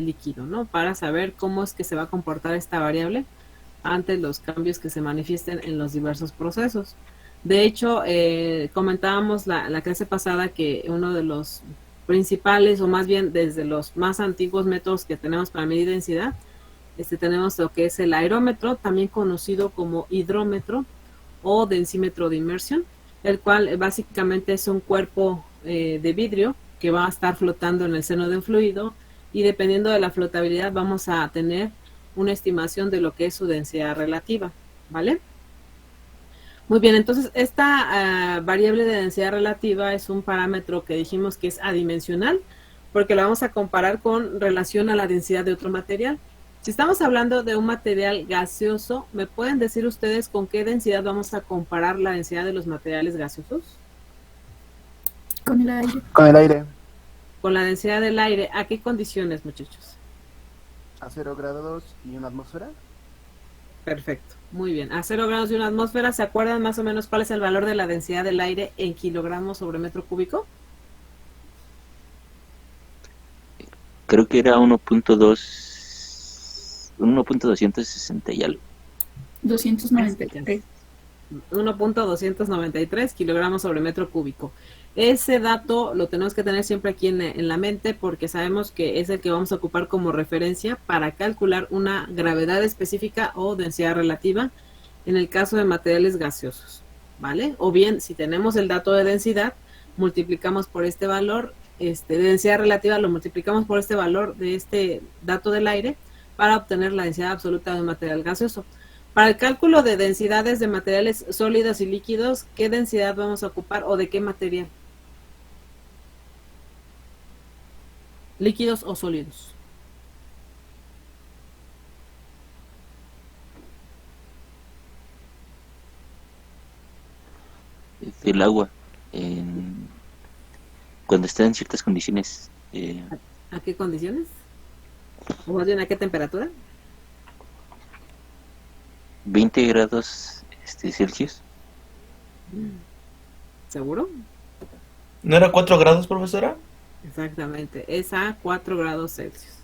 líquido, ¿no? Para saber cómo es que se va a comportar esta variable ante los cambios que se manifiesten en los diversos procesos. De hecho, comentábamos la clase pasada que uno de los principales, o más bien desde los más antiguos métodos que tenemos para medir densidad, tenemos lo que es el aerómetro, también conocido como hidrómetro o densímetro de inmersión, el cual básicamente es un cuerpo de vidrio que va a estar flotando en el seno de un fluido, y dependiendo de la flotabilidad vamos a tener una estimación de lo que es su densidad relativa, ¿vale? Muy bien, entonces esta variable de densidad relativa es un parámetro que dijimos que es adimensional, porque lo vamos a comparar con relación a la densidad de otro material. Si estamos hablando de un material gaseoso, ¿me pueden decir ustedes con qué densidad vamos a comparar la densidad de los materiales gaseosos? Con el aire. Con el aire. Con la densidad del aire. ¿A qué condiciones, muchachos? A 0 grados y una atmósfera. Perfecto, muy bien. A 0 grados y una atmósfera, ¿se acuerdan más o menos cuál es el valor de la densidad del aire en kilogramos sobre metro cúbico? Creo que era 1.260 y algo. 293. 1.293 kilogramos sobre metro cúbico. Ese dato lo tenemos que tener siempre aquí en la mente, porque sabemos que es el que vamos a ocupar como referencia para calcular una gravedad específica o densidad relativa en el caso de materiales gaseosos, ¿vale? O bien, si tenemos el dato de densidad, multiplicamos por este valor, de densidad relativa, lo multiplicamos por este valor de este dato del aire para obtener la densidad absoluta de un material gaseoso. Para el cálculo de densidades de materiales sólidos y líquidos, ¿qué densidad vamos a ocupar o de qué material? ¿Líquidos o sólidos? Del agua. Cuando está en ciertas condiciones. ¿A qué condiciones? ¿O más bien a qué temperatura? 20 grados Celsius. ¿Seguro? ¿No era 4 grados, profesora? Exactamente, es a 4 grados Celsius.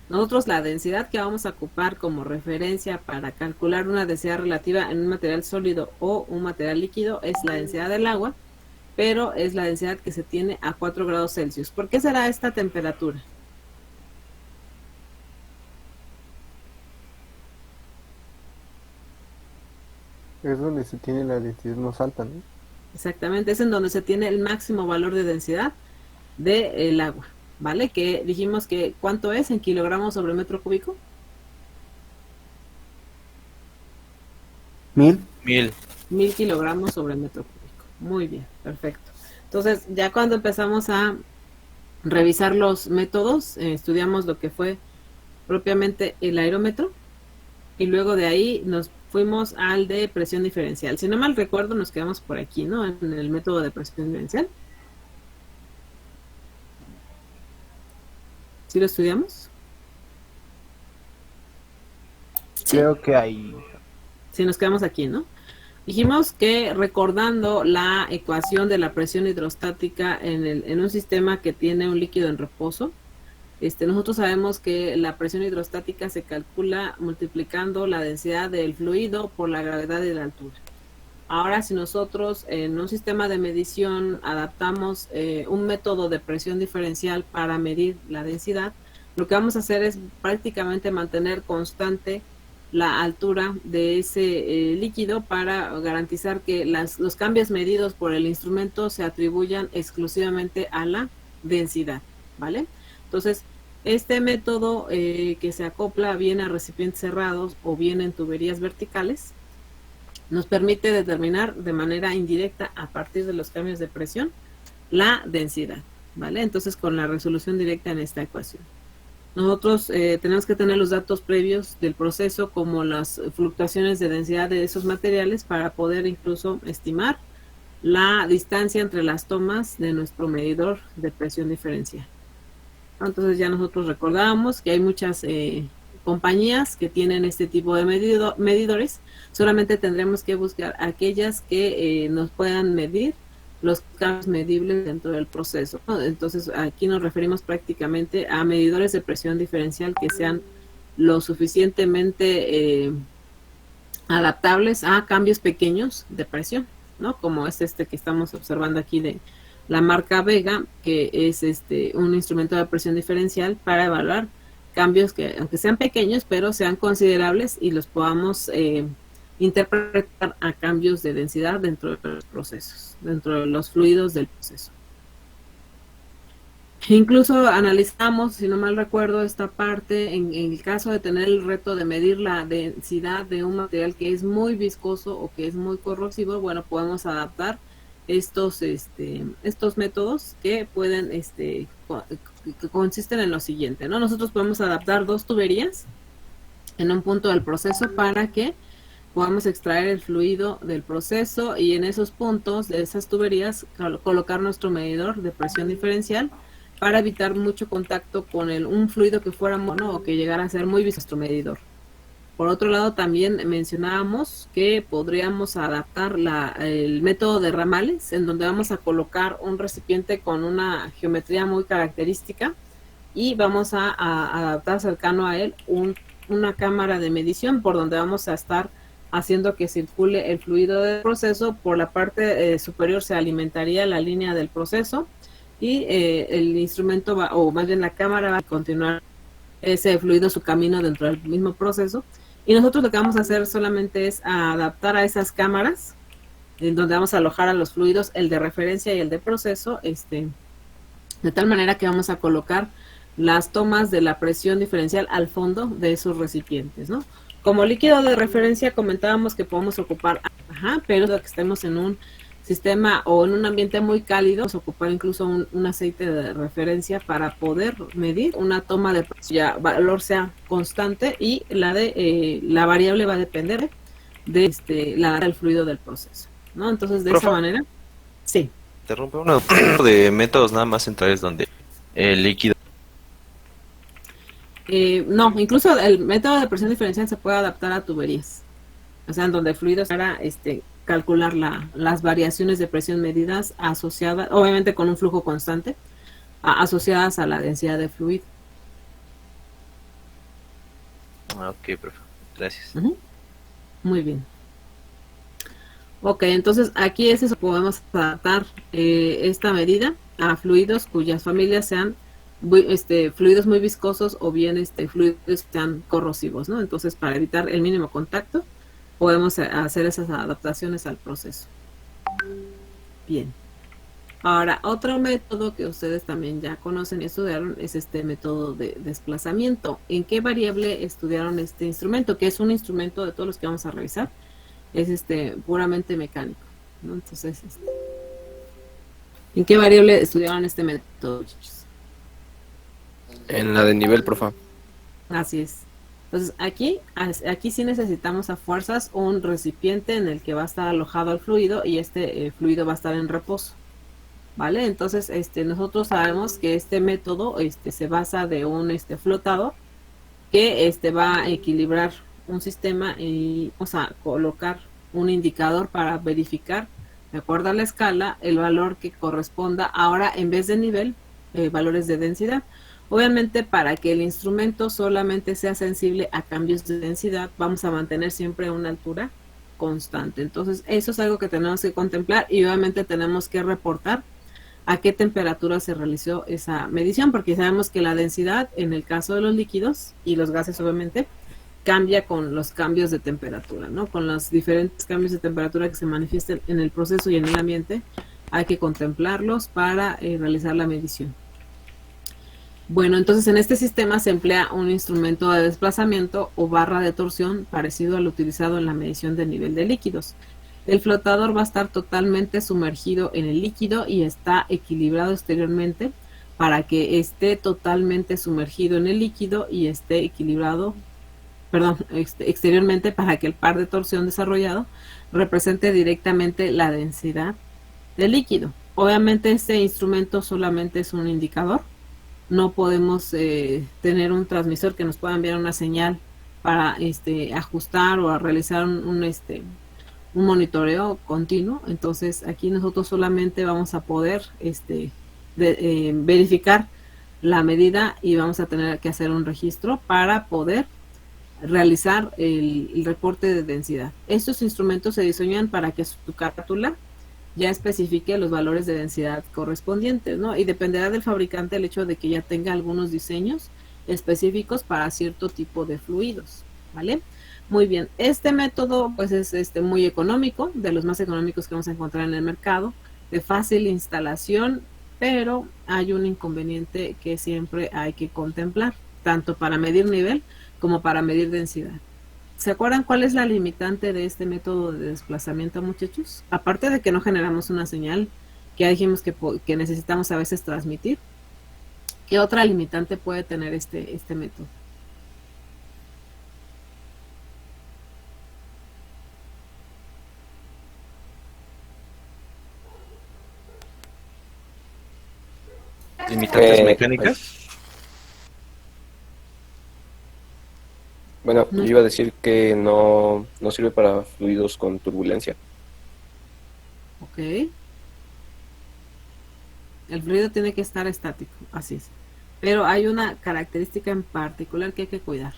Nosotros la densidad que vamos a ocupar como referencia para calcular una densidad relativa en un material sólido o un material líquido es la densidad del agua, pero es la densidad que se tiene a 4 grados Celsius. ¿Por qué será esta temperatura? Es donde se tiene la densidad más alta, ¿no? Exactamente, es en donde se tiene el máximo valor de densidad del agua, ¿vale? Que dijimos que, ¿cuánto es en kilogramos sobre metro cúbico? 1000. 1000 kilogramos sobre metro cúbico. Muy bien, perfecto. Entonces, ya cuando empezamos a revisar los métodos, estudiamos lo que fue propiamente el aerómetro, y luego de ahí nos fuimos al de presión diferencial. Si no mal recuerdo, nos quedamos por aquí, ¿no? En el método de presión diferencial. ¿Sí lo estudiamos? Creo que hay. Sí, nos quedamos aquí, ¿no? Dijimos que recordando la ecuación de la presión hidrostática en un sistema que tiene un líquido en reposo, nosotros sabemos que la presión hidrostática se calcula multiplicando la densidad del fluido por la gravedad y la altura. Ahora, si nosotros en un sistema de medición adaptamos un método de presión diferencial para medir la densidad, lo que vamos a hacer es prácticamente mantener constante la altura de ese líquido para garantizar que los cambios medidos por el instrumento se atribuyan exclusivamente a la densidad, ¿vale? Entonces, este método que se acopla bien a recipientes cerrados o bien en tuberías verticales, nos permite determinar de manera indirecta, a partir de los cambios de presión, la densidad, ¿vale? Entonces, con la resolución directa en esta ecuación. Nosotros tenemos que tener los datos previos del proceso, como las fluctuaciones de densidad de esos materiales, para poder incluso estimar la distancia entre las tomas de nuestro medidor de presión diferencial. Entonces ya nosotros recordábamos que hay muchas compañías que tienen este tipo de medidores. Solamente tendremos que buscar aquellas que nos puedan medir los cambios medibles dentro del proceso, ¿no? Entonces aquí nos referimos prácticamente a medidores de presión diferencial que sean lo suficientemente adaptables a cambios pequeños de presión, ¿no? Como es este que estamos observando aquí de la marca Vega, que es un instrumento de presión diferencial para evaluar cambios que, aunque sean pequeños, pero sean considerables y los podamos interpretar a cambios de densidad dentro de los procesos, dentro de los fluidos del proceso. Incluso analizamos, si no mal recuerdo, esta parte en el caso de tener el reto de medir la densidad de un material que es muy viscoso o que es muy corrosivo. Bueno, podemos adaptar estos métodos que pueden, que consisten en lo siguiente, ¿no? Nosotros podemos adaptar 2 tuberías en un punto del proceso para que podamos extraer el fluido del proceso, y en esos puntos de esas tuberías colocar nuestro medidor de presión diferencial para evitar mucho contacto con un fluido que fuera mono o que llegara a ser muy viscoso nuestro medidor. Por otro lado, también mencionábamos que podríamos adaptar el método de ramales, en donde vamos a colocar un recipiente con una geometría muy característica y vamos a adaptar cercano a él una cámara de medición por donde vamos a estar haciendo que circule el fluido del proceso. Por la parte superior se alimentaría la línea del proceso y el instrumento o más bien la cámara va a continuar ese fluido su camino dentro del mismo proceso, y nosotros lo que vamos a hacer solamente es adaptar a esas cámaras en donde vamos a alojar a los fluidos, el de referencia y el de proceso, de tal manera que vamos a colocar las tomas de la presión diferencial al fondo de esos recipientes, ¿no? Como líquido de referencia comentábamos que podemos ocupar, pero que estemos en un sistema o en un ambiente muy cálido, vamos a ocupar incluso un aceite de referencia para poder medir una toma de presión, ya valor sea constante, y la variable va a depender de del fluido del proceso, ¿no? Entonces, de esa manera, sí. Interrumpe uno de métodos nada más centrales donde el líquido. No, incluso el método de presión diferencial se puede adaptar a tuberías, o sea, en donde el fluido para calcular las variaciones de presión medidas asociadas, obviamente con un flujo constante, asociadas a la densidad de fluido. Ok, profe, gracias. Muy bien. Ok, entonces aquí es eso, podemos adaptar esta medida a fluidos cuyas familias sean fluidos muy viscosos o bien fluidos que sean corrosivos, ¿no? Entonces, para evitar el mínimo contacto, podemos hacer esas adaptaciones al proceso. Bien. Ahora, otro método que ustedes también ya conocen y estudiaron es este método de desplazamiento. ¿En qué variable estudiaron este instrumento? Que es un instrumento de todos los que vamos a revisar. Es puramente mecánico, ¿no? Entonces, ¿en qué variable estudiaron este método, chicos? En la de nivel, profe. Así es. Entonces, aquí sí necesitamos a fuerzas un recipiente en el que va a estar alojado el fluido, y fluido va a estar en reposo, ¿vale? Entonces, nosotros sabemos que este método se basa de un flotador que va a equilibrar un sistema, y vamos a colocar un indicador para verificar, de acuerdo a la escala, el valor que corresponda ahora, en vez de nivel, valores de densidad. Obviamente, para que el instrumento solamente sea sensible a cambios de densidad, vamos a mantener siempre una altura constante. Entonces, eso es algo que tenemos que contemplar, y obviamente tenemos que reportar a qué temperatura se realizó esa medición, porque sabemos que la densidad, en el caso de los líquidos y los gases, obviamente, cambia con los cambios de temperatura, ¿no? Con los diferentes cambios de temperatura que se manifiestan en el proceso y en el ambiente, hay que contemplarlos para realizar la medición. Bueno, entonces en este sistema se emplea un instrumento de desplazamiento o barra de torsión parecido al utilizado en la medición del nivel de líquidos. El flotador va a estar totalmente sumergido en el líquido y está equilibrado exteriormente para que esté totalmente sumergido en el líquido y esté equilibrado, exteriormente, para que el par de torsión desarrollado represente directamente la densidad del líquido. Obviamente este instrumento solamente es un indicador. No podemos tener un transmisor que nos pueda enviar una señal para ajustar o a realizar un monitoreo continuo. Entonces aquí nosotros solamente vamos a poder verificar la medida y vamos a tener que hacer un registro para poder realizar el reporte de densidad. Estos instrumentos se diseñan para que su carátula ya especifique los valores de densidad correspondientes, ¿no? Y dependerá del fabricante el hecho de que ya tenga algunos diseños específicos para cierto tipo de fluidos, ¿vale? Muy bien, este método pues es muy económico, de los más económicos que vamos a encontrar en el mercado, de fácil instalación, pero hay un inconveniente que siempre hay que contemplar, tanto para medir nivel como para medir densidad. ¿Se acuerdan cuál es la limitante de este método de desplazamiento, muchachos? Aparte de que no generamos una señal, que ya dijimos que necesitamos a veces transmitir, ¿qué otra limitante puede tener este método? Limitantes mecánicas. Bueno, No. yo iba a decir que no sirve para fluidos con turbulencia. Ok. El fluido tiene que estar estático, así es. Pero hay una característica en particular que hay que cuidar.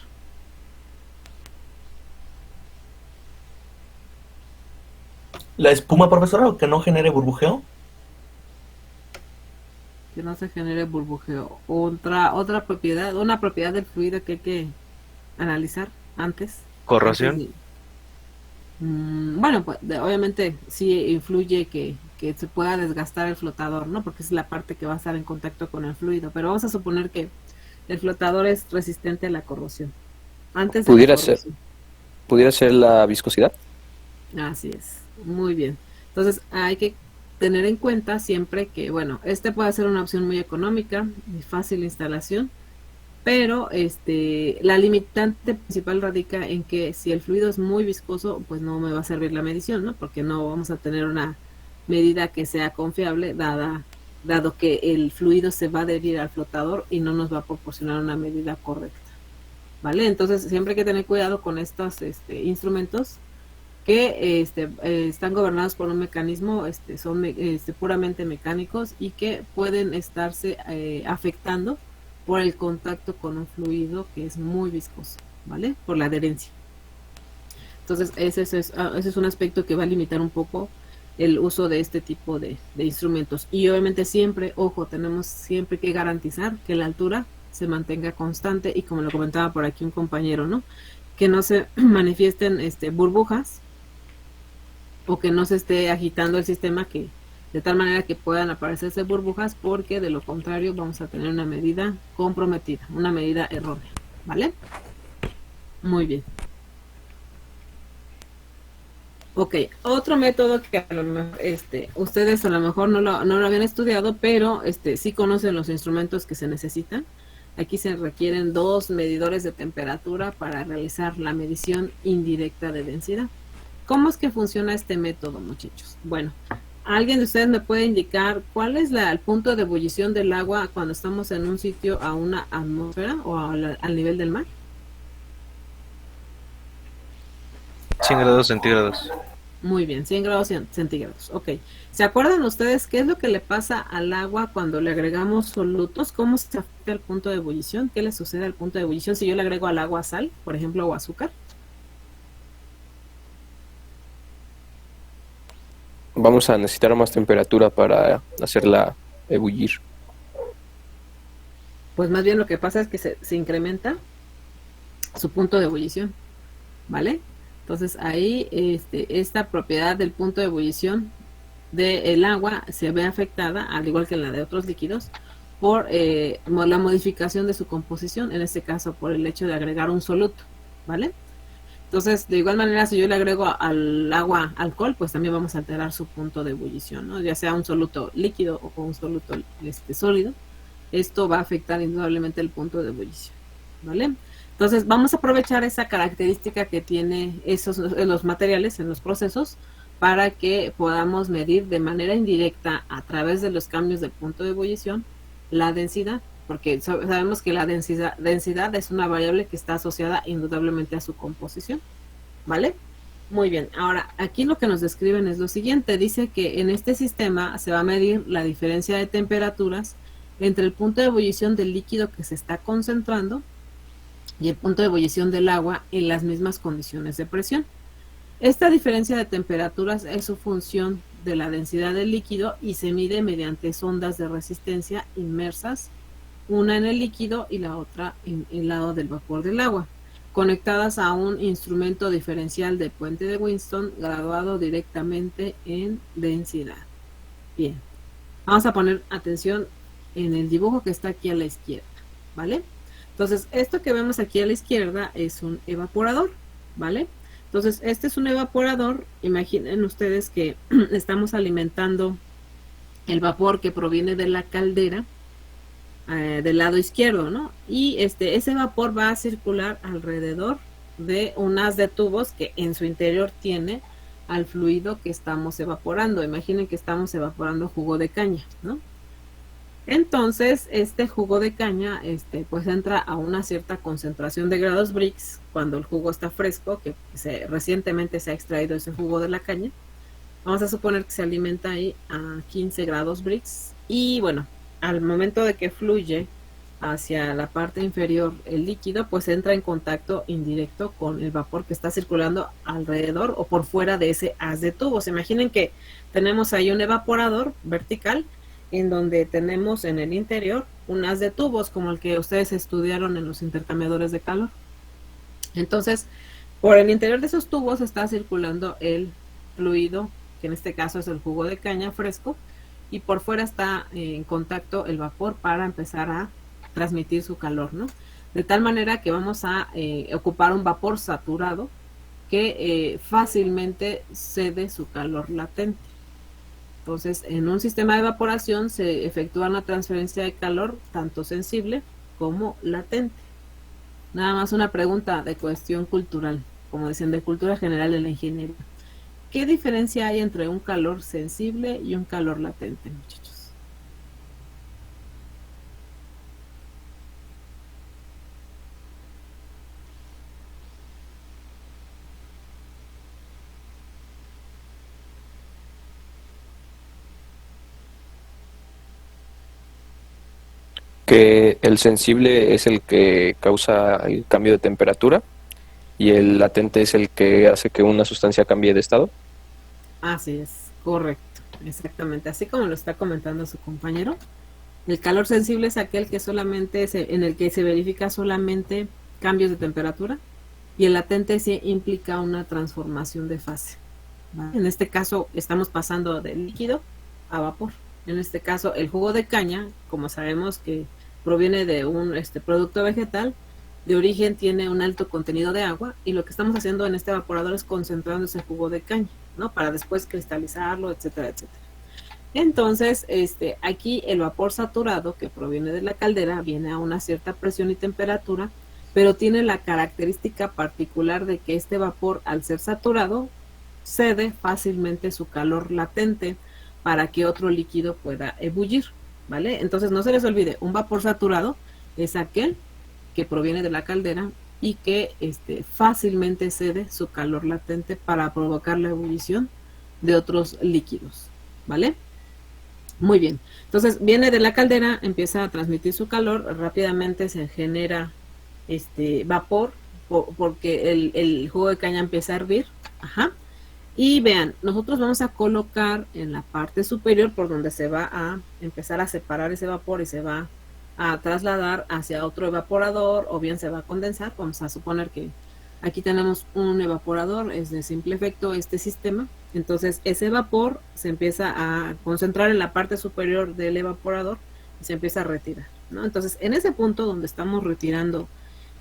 La espuma, profesora, o que no genere burbujeo. Que no se genere burbujeo. Otra propiedad, una propiedad del fluido que hay que analizar antes. Corrosión. Bueno, pues obviamente sí influye que se pueda desgastar el flotador, ¿no? Porque es la parte que va a estar en contacto con el fluido. Pero vamos a suponer que el flotador es resistente a la corrosión. Antes de ¿Pudiera la ser? corrosión. ¿Pudiera ser la viscosidad? Así es, muy bien. Entonces hay que tener en cuenta siempre que, bueno, puede ser una opción muy económica y fácil de instalación, pero la limitante principal radica en que si el fluido es muy viscoso, pues no me va a servir la medición, ¿no? Porque no vamos a tener una medida que sea confiable, dado que el fluido se va a adherir al flotador y no nos va a proporcionar una medida correcta, ¿vale? Entonces siempre hay que tener cuidado con estos instrumentos que están gobernados por un mecanismo, son puramente mecánicos y que pueden estarse afectando por el contacto con un fluido que es muy viscoso, ¿vale? Por la adherencia. Entonces ese es un aspecto que va a limitar un poco el uso de este tipo de instrumentos. Y obviamente siempre, ojo, tenemos siempre que garantizar que la altura se mantenga constante y, como lo comentaba por aquí un compañero, ¿no? Que no se manifiesten burbujas o que no se esté agitando el sistema de tal manera que puedan aparecerse burbujas, porque de lo contrario vamos a tener una medida comprometida, una medida errónea, ¿vale? Muy bien. Ok, otro método que a lo mejor, ustedes a lo mejor no lo habían estudiado, pero sí conocen los instrumentos que se necesitan. Aquí se requieren 2 medidores de temperatura para realizar la medición indirecta de densidad. ¿Cómo es que funciona este método, muchachos? Bueno, ¿alguien de ustedes me puede indicar cuál es el punto de ebullición del agua cuando estamos en un sitio a una atmósfera o al nivel del mar? 100 grados centígrados. Muy bien, 100 grados centígrados. Ok. ¿Se acuerdan ustedes qué es lo que le pasa al agua cuando le agregamos solutos? ¿Cómo se afecta el punto de ebullición? ¿Qué le sucede al punto de ebullición si yo le agrego al agua sal, por ejemplo, o azúcar? Vamos a necesitar más temperatura para hacerla ebullir. Pues más bien lo que pasa es que se incrementa su punto de ebullición, ¿vale? Entonces ahí esta propiedad del punto de ebullición del agua se ve afectada, al igual que la de otros líquidos, por la modificación de su composición, en este caso por el hecho de agregar un soluto, ¿vale? Entonces, de igual manera, si yo le agrego al agua alcohol, pues también vamos a alterar su punto de ebullición, ¿no? Ya sea un soluto líquido o un soluto sólido, esto va a afectar indudablemente el punto de ebullición, ¿vale? Entonces, vamos a aprovechar esa característica que tiene los materiales en los procesos para que podamos medir de manera indirecta, a través de los cambios del punto de ebullición, la densidad, porque sabemos que la densidad es una variable que está asociada indudablemente a su composición, ¿vale? Muy bien, ahora aquí lo que nos describen es lo siguiente, dice que en este sistema se va a medir la diferencia de temperaturas entre el punto de ebullición del líquido que se está concentrando y el punto de ebullición del agua en las mismas condiciones de presión. Esta diferencia de temperaturas es su función de la densidad del líquido y se mide mediante sondas de resistencia inmersas, una en el líquido y la otra en el lado del vapor del agua, conectadas a un instrumento diferencial de puente de Winston graduado directamente en densidad. Bien, vamos a poner atención en el dibujo que está aquí a la izquierda, ¿vale? Entonces, esto que vemos aquí a la izquierda es un evaporador, ¿vale? Entonces, este es un evaporador. Imaginen ustedes que estamos alimentando el vapor que proviene de la caldera del lado izquierdo, ¿no? Y ese vapor va a circular alrededor de un haz de tubos que en su interior tiene al fluido que estamos evaporando. Imaginen que estamos evaporando jugo de caña, ¿no? Entonces, este jugo de caña, pues entra a una cierta concentración de grados Brix cuando el jugo está fresco, que recientemente se ha extraído ese jugo de la caña. Vamos a suponer que se alimenta ahí a 15 grados Brix y bueno, al momento de que fluye hacia la parte inferior el líquido, pues entra en contacto indirecto con el vapor que está circulando alrededor o por fuera de ese haz de tubos. Imaginen que tenemos ahí un evaporador vertical en donde tenemos en el interior un haz de tubos como el que ustedes estudiaron en los intercambiadores de calor. Entonces, por el interior de esos tubos está circulando el fluido, que en este caso es el jugo de caña fresco, y por fuera está en contacto el vapor para empezar a transmitir su calor, ¿no? De tal manera que vamos a ocupar un vapor saturado que fácilmente cede su calor latente. Entonces, en un sistema de evaporación se efectúa una transferencia de calor tanto sensible como latente. Nada más una pregunta de cuestión cultural, como decían, de cultura general de la ingeniería. ¿Qué diferencia hay entre un calor sensible y un calor latente, muchachos? Que el sensible es el que causa el cambio de temperatura y el latente es el que hace que una sustancia cambie de estado. Así es, correcto, exactamente. Así como lo está comentando su compañero, el calor sensible es aquel que solamente en el que se verifica solamente cambios de temperatura y el latente sí implica una transformación de fase, ¿vale? En este caso estamos pasando de líquido a vapor. En este caso el jugo de caña, como sabemos que proviene de un producto vegetal, de origen tiene un alto contenido de agua y lo que estamos haciendo en este evaporador es concentrando ese jugo de caña, ¿no? Para después cristalizarlo, etcétera, etcétera. Entonces, aquí el vapor saturado que proviene de la caldera viene a una cierta presión y temperatura, pero tiene la característica particular de que este vapor, al ser saturado, cede fácilmente su calor latente para que otro líquido pueda ebullir, ¿vale? Entonces no se les olvide, un vapor saturado es aquel que proviene de la caldera y que fácilmente cede su calor latente para provocar la ebullición de otros líquidos, ¿vale? Muy bien, entonces viene de la caldera, empieza a transmitir su calor, rápidamente se genera vapor porque el jugo de caña empieza a hervir, ajá. Y vean, nosotros vamos a colocar en la parte superior por donde se va a empezar a separar ese vapor y se va a trasladar hacia otro evaporador o bien se va a condensar. Vamos a suponer que aquí tenemos un evaporador, es de simple efecto este sistema. Entonces ese vapor se empieza a concentrar en la parte superior del evaporador y se empieza a retirar, ¿no? Entonces en ese punto donde estamos retirando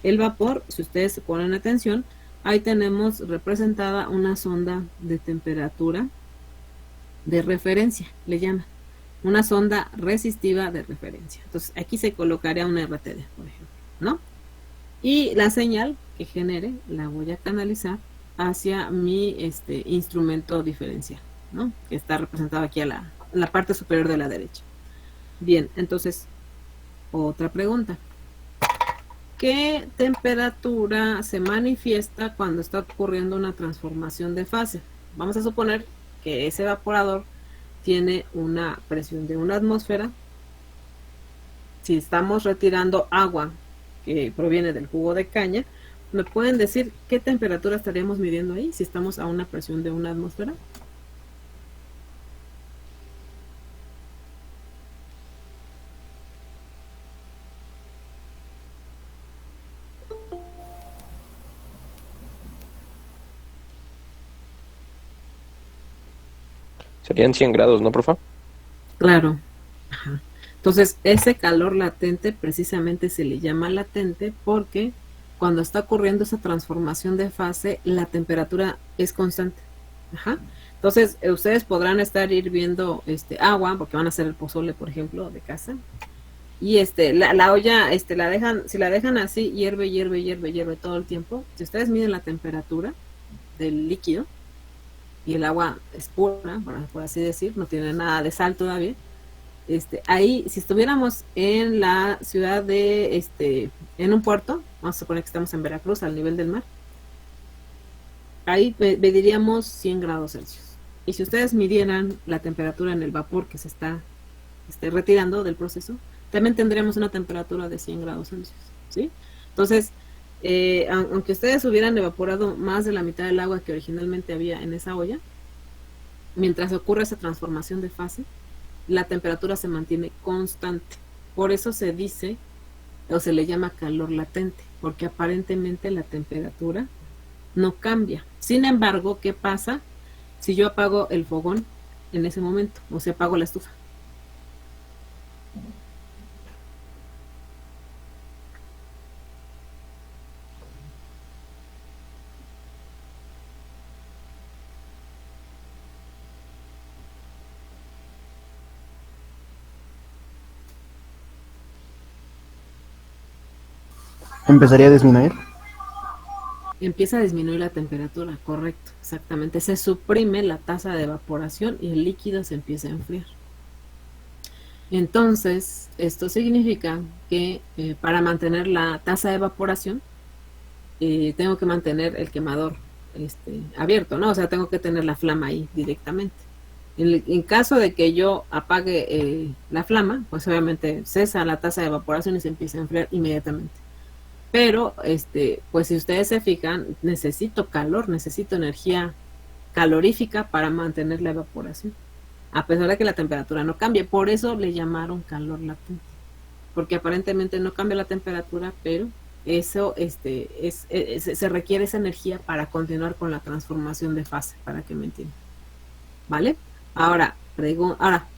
el vapor, si ustedes se ponen atención, ahí tenemos representada una sonda de temperatura de referencia, le llaman, una sonda resistiva de referencia. Entonces aquí se colocaría un RTD, por ejemplo, ¿no? Y la señal que genere la voy a canalizar hacia mi instrumento diferencial, ¿no? Que está representado aquí en la parte superior de la derecha. Bien, entonces, otra pregunta. ¿qué temperatura se manifiesta cuando está ocurriendo una transformación de fase? Vamos a suponer que ese evaporador tiene una presión de 1 atmósfera. Si estamos retirando agua que proviene del jugo de caña, ¿me pueden decir qué temperatura estaríamos midiendo ahí si estamos a una presión de 1 atmósfera? Serían 100 grados, ¿no, profa? Claro. Ajá. Entonces, ese calor latente precisamente se le llama latente porque cuando está ocurriendo esa transformación de fase, la temperatura es constante. Ajá. Entonces, ustedes podrán estar hirviendo agua, porque van a hacer el pozole, por ejemplo, de casa. Y la olla, la dejan, si la dejan así, hierve todo el tiempo. Si ustedes miden la temperatura del líquido, y el agua es pura, por así decir, no tiene nada de sal todavía. Ahí, si estuviéramos en la ciudad de, en un puerto, vamos a suponer que estamos en Veracruz, al nivel del mar, ahí mediríamos 100 grados Celsius. Y si ustedes midieran la temperatura en el vapor que se está retirando del proceso, también tendríamos una temperatura de 100 grados Celsius, ¿sí? Entonces, aunque ustedes hubieran evaporado más de la mitad del agua que originalmente había en esa olla, mientras ocurre esa transformación de fase, la temperatura se mantiene constante. Por eso se dice, o se le llama calor latente, porque aparentemente la temperatura no cambia. Sin embargo, ¿qué pasa si yo apago el fogón en ese momento? O si apago la estufa. Empezaría a disminuir. Empieza a disminuir la temperatura, correcto, exactamente. Se suprime la tasa de evaporación y el líquido se empieza a enfriar. Entonces, esto significa que para mantener la tasa de evaporación, tengo que mantener el quemador abierto, ¿no? O sea, tengo que tener la flama ahí directamente. En caso de que yo apague la flama, pues obviamente cesa la tasa de evaporación y se empieza a enfriar inmediatamente. Pero, pues si ustedes se fijan, necesito calor, necesito energía calorífica para mantener la evaporación, a pesar de que la temperatura no cambie. Por eso le llamaron calor latente, porque aparentemente no cambia la temperatura, pero eso se requiere esa energía para continuar con la transformación de fase, para que me entiendan. ¿Vale? Ahora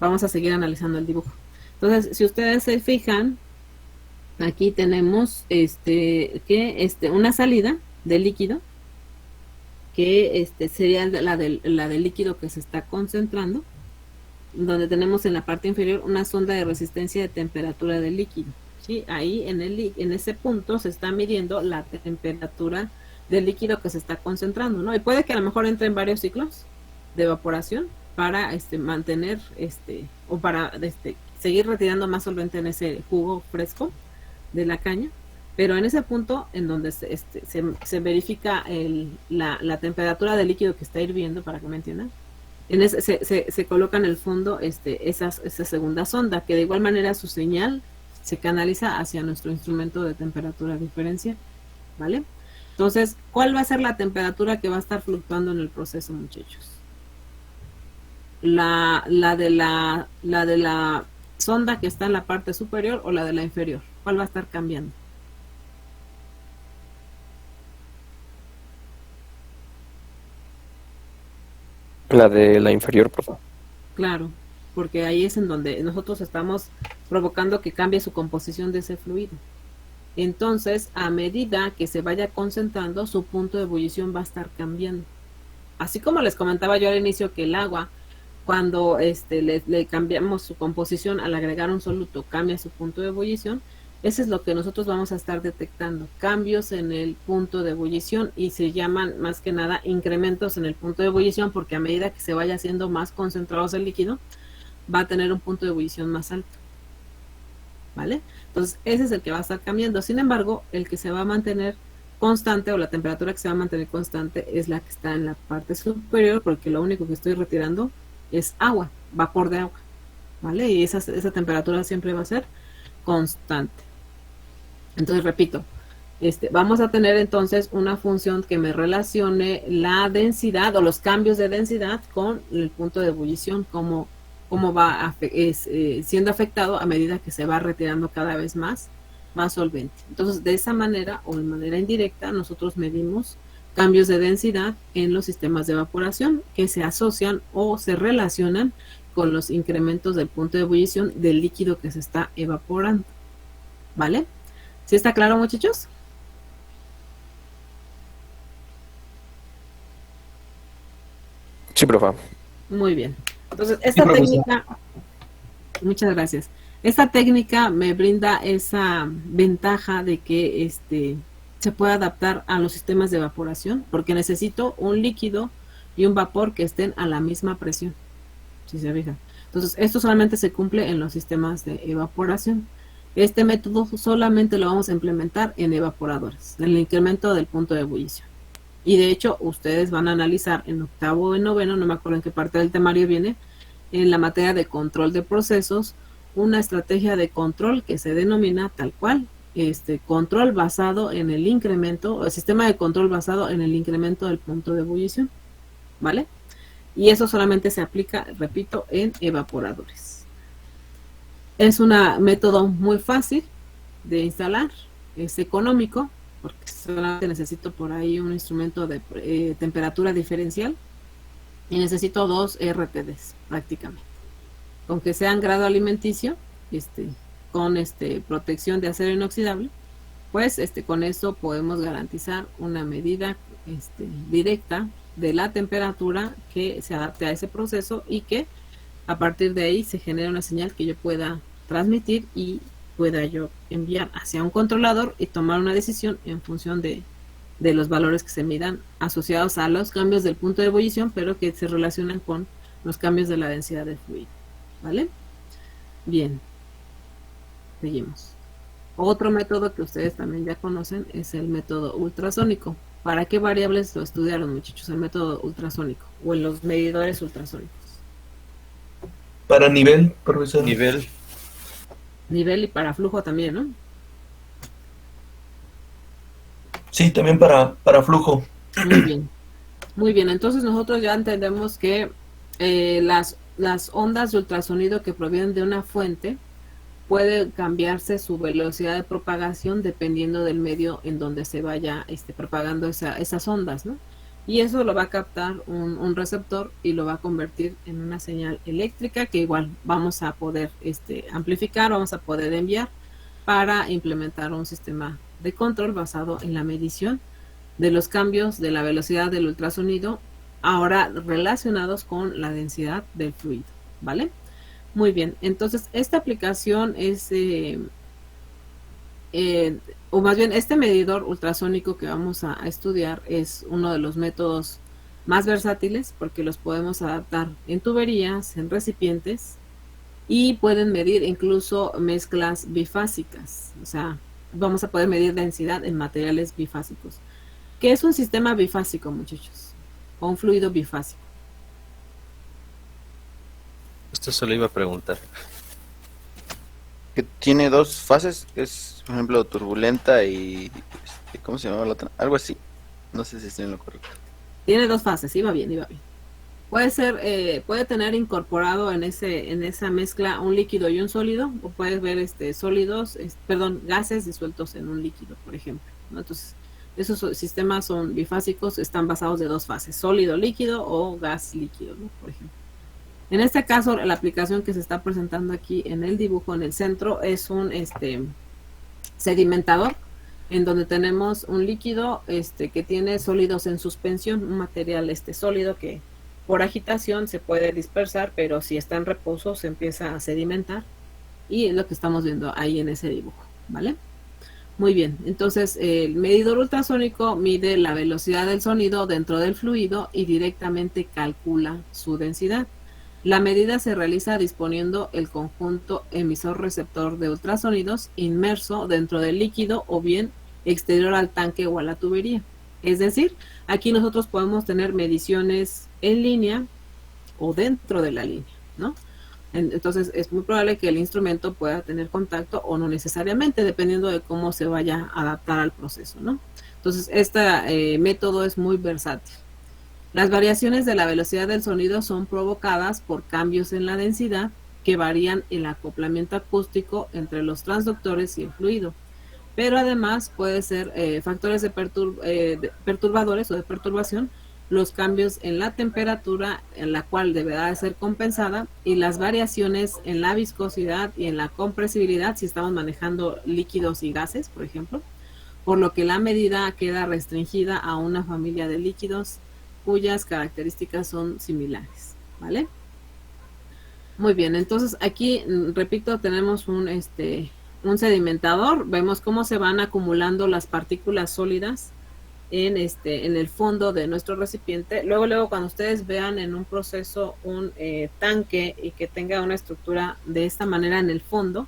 vamos a seguir analizando el dibujo. Entonces, si ustedes se fijan, aquí tenemos una salida de líquido que sería la del líquido que se está concentrando, donde tenemos en la parte inferior una sonda de resistencia de temperatura del líquido, ¿sí? Ahí en ese punto se está midiendo la temperatura del líquido que se está concentrando, ¿no? Y puede que a lo mejor entre en varios ciclos de evaporación para mantener o para seguir retirando más solvente en ese jugo fresco de la caña, pero en ese punto en donde se verifica la temperatura del líquido que está hirviendo, para que me entiendan, se coloca en el fondo esa segunda sonda, que de igual manera su señal se canaliza hacia nuestro instrumento de temperatura diferencial, ¿vale? Entonces, ¿cuál va a ser la temperatura que va a estar fluctuando en el proceso, muchachos? La de la sonda que está en la parte superior o la de la inferior. ¿Cuál va a estar cambiando? La de la inferior, por favor. Claro, porque ahí es en donde nosotros estamos provocando que cambie su composición de ese fluido. Entonces, a medida que se vaya concentrando, su punto de ebullición va a estar cambiando. Así como les comentaba yo al inicio que el agua, cuando le cambiamos su composición al agregar un soluto, cambia su punto de ebullición. Eso es lo que nosotros vamos a estar detectando, cambios en el punto de ebullición, y se llaman más que nada incrementos en el punto de ebullición, porque a medida que se vaya haciendo más concentrados el líquido, va a tener un punto de ebullición más alto. ¿vale? Entonces, ese es el que va a estar cambiando. Sin embargo, el que se va a mantener constante, o la temperatura que se va a mantener constante, es la que está en la parte superior, porque lo único que estoy retirando es agua, vapor de agua, ¿vale? Y esa temperatura siempre va a ser constante. Entonces, repito, vamos a tener entonces una función que me relacione la densidad o los cambios de densidad con el punto de ebullición, cómo va siendo afectado a medida que se va retirando cada vez más solvente. Entonces, de esa manera o de manera indirecta, nosotros medimos cambios de densidad en los sistemas de evaporación que se asocian o se relacionan con los incrementos del punto de ebullición del líquido que se está evaporando, ¿vale? ¿Sí está claro, muchachos? Sí, profe. Muy bien. Entonces, esta técnica, muchas gracias. Esta técnica me brinda esa ventaja de que se puede adaptar a los sistemas de evaporación, porque necesito un líquido y un vapor que estén a la misma presión, si se fijan. Entonces, esto solamente se cumple en los sistemas de evaporación. Este método solamente lo vamos a implementar en evaporadores, en el incremento del punto de ebullición. Y de hecho, ustedes van a analizar en octavo o en noveno, no me acuerdo en qué parte del temario viene, en la materia de control de procesos, una estrategia de control que se denomina tal cual, control basado en el incremento, o el sistema de control basado en el incremento del punto de ebullición, ¿vale? Y eso solamente se aplica, repito, en evaporadores. Es un método muy fácil de instalar, es económico, porque solamente necesito por ahí un instrumento de temperatura diferencial y necesito 2 RTDs prácticamente. Con que sean grado alimenticio, con protección de acero inoxidable, pues con esto podemos garantizar una medida directa de la temperatura que se adapte a ese proceso y que a partir de ahí se genere una señal que yo pueda transmitir y pueda yo enviar hacia un controlador y tomar una decisión en función de los valores que se midan asociados a los cambios del punto de ebullición, pero que se relacionan con los cambios de la densidad del fluido, ¿vale? Bien, seguimos. Otro método que ustedes también ya conocen es el método ultrasónico. ¿Para qué variables lo estudiaron, muchachos? El método ultrasónico o en los medidores ultrasónicos. Para nivel, profesor. Nivel. Nivel y para flujo también, ¿no? Sí, también para flujo. Muy bien. Muy bien, entonces nosotros ya entendemos que las ondas de ultrasonido que provienen de una fuente puede cambiarse su velocidad de propagación dependiendo del medio en donde se vaya propagando esas ondas, ¿no? Y eso lo va a captar un receptor y lo va a convertir en una señal eléctrica que igual vamos a poder amplificar, vamos a poder enviar para implementar un sistema de control basado en la medición de los cambios de la velocidad del ultrasonido, ahora relacionados con la densidad del fluido, ¿vale? Muy bien, entonces esta aplicación es, o más bien este medidor ultrasónico que vamos a estudiar es uno de los métodos más versátiles porque los podemos adaptar en tuberías, en recipientes y pueden medir incluso mezclas bifásicas, o sea, vamos a poder medir densidad en materiales bifásicos. ¿Qué es un sistema bifásico, muchachos? O un fluido bifásico. Esto se lo iba a preguntar. Que tiene 2 fases, es por ejemplo turbulenta y ¿cómo se llama la otra? Algo así. No sé si estoy en lo correcto. Tiene 2 fases, iba bien, iba bien. Puede ser, puede tener incorporado en esa mezcla un líquido y un sólido, o puedes ver sólidos, gases disueltos en un líquido, por ejemplo, ¿no? Entonces, esos sistemas son bifásicos, están basados de 2 fases, sólido líquido o gas líquido, ¿no? Por ejemplo. En este caso, la aplicación que se está presentando aquí en el dibujo en el centro es un sedimentador, en donde tenemos un líquido que tiene sólidos en suspensión, un material sólido que por agitación se puede dispersar, pero si está en reposo se empieza a sedimentar, y es lo que estamos viendo ahí en ese dibujo, ¿vale? Muy bien, entonces el medidor ultrasónico mide la velocidad del sonido dentro del fluido y directamente calcula su densidad. La medida se realiza disponiendo el conjunto emisor-receptor de ultrasonidos inmerso dentro del líquido o bien exterior al tanque o a la tubería. Es decir, aquí nosotros podemos tener mediciones en línea o dentro de la línea, ¿no? Entonces es muy probable que el instrumento pueda tener contacto o no necesariamente, dependiendo de cómo se vaya a adaptar al proceso, ¿no? Entonces este método es muy versátil. Las variaciones de la velocidad del sonido son provocadas por cambios en la densidad que varían el acoplamiento acústico entre los transductores y el fluido. Pero además puede ser factores de perturbadores o de perturbación, los cambios en la temperatura en la cual deberá de ser compensada y las variaciones en la viscosidad y en la compresibilidad si estamos manejando líquidos y gases, por ejemplo, por lo que la medida queda restringida a una familia de líquidos cuyas características son similares, ¿vale? Muy bien, entonces aquí, repito, tenemos un sedimentador, vemos cómo se van acumulando las partículas sólidas en el fondo de nuestro recipiente. Luego cuando ustedes vean en un proceso un tanque y que tenga una estructura de esta manera en el fondo,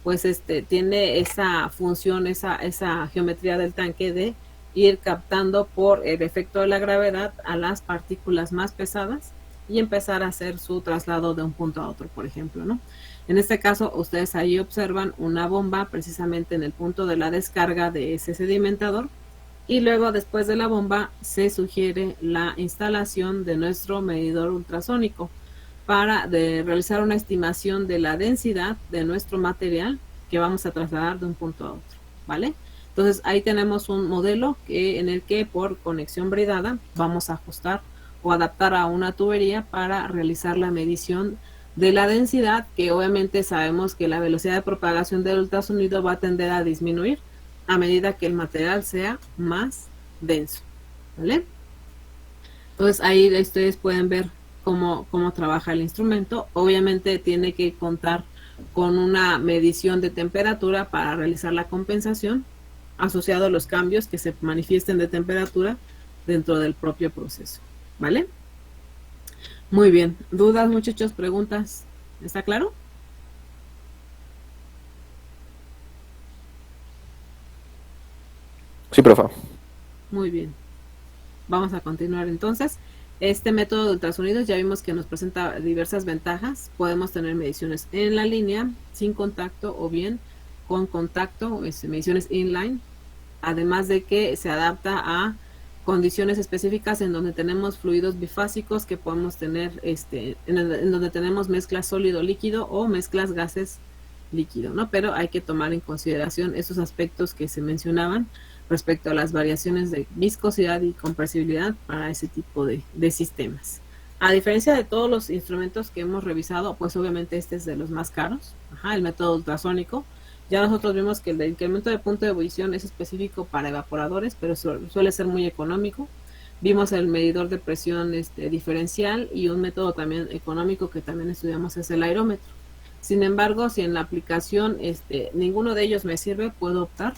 pues tiene esa función, esa geometría del tanque de ir captando por el efecto de la gravedad a las partículas más pesadas y empezar a hacer su traslado de un punto a otro, por ejemplo, ¿no? En este caso, ustedes ahí observan una bomba precisamente en el punto de la descarga de ese sedimentador y luego después de la bomba se sugiere la instalación de nuestro medidor ultrasónico para realizar una estimación de la densidad de nuestro material que vamos a trasladar de un punto a otro, ¿vale? Entonces ahí tenemos un modelo en el que por conexión bridada vamos a ajustar o adaptar a una tubería para realizar la medición de la densidad, que obviamente sabemos que la velocidad de propagación del ultrasonido va a tender a disminuir a medida que el material sea más denso, ¿vale? Entonces ahí ustedes pueden ver cómo trabaja el instrumento. Obviamente tiene que contar con una medición de temperatura para realizar la compensación asociado a los cambios que se manifiesten de temperatura dentro del propio proceso, ¿vale? Muy bien, ¿dudas, muchachos? ¿Preguntas? ¿Está claro? Sí, profe. Muy bien. Vamos a continuar entonces. Este método de ultrasonidos ya vimos que nos presenta diversas ventajas. Podemos tener mediciones en la línea, sin contacto o bien con contacto, mediciones inline. Además de que se adapta a condiciones específicas en donde tenemos fluidos bifásicos que podemos tener, en donde tenemos mezclas sólido-líquido o mezclas gases-líquido, ¿no? Pero hay que tomar en consideración esos aspectos que se mencionaban respecto a las variaciones de viscosidad y compresibilidad para ese tipo de sistemas. A diferencia de todos los instrumentos que hemos revisado, pues obviamente este es de los más caros, el método ultrasónico. Ya nosotros vimos que el incremento de punto de ebullición es específico para evaporadores, pero suele ser muy económico. Vimos el medidor de presión diferencial y un método también económico que también estudiamos es el aerómetro. Sin embargo, si en la aplicación ninguno de ellos me sirve, puedo optar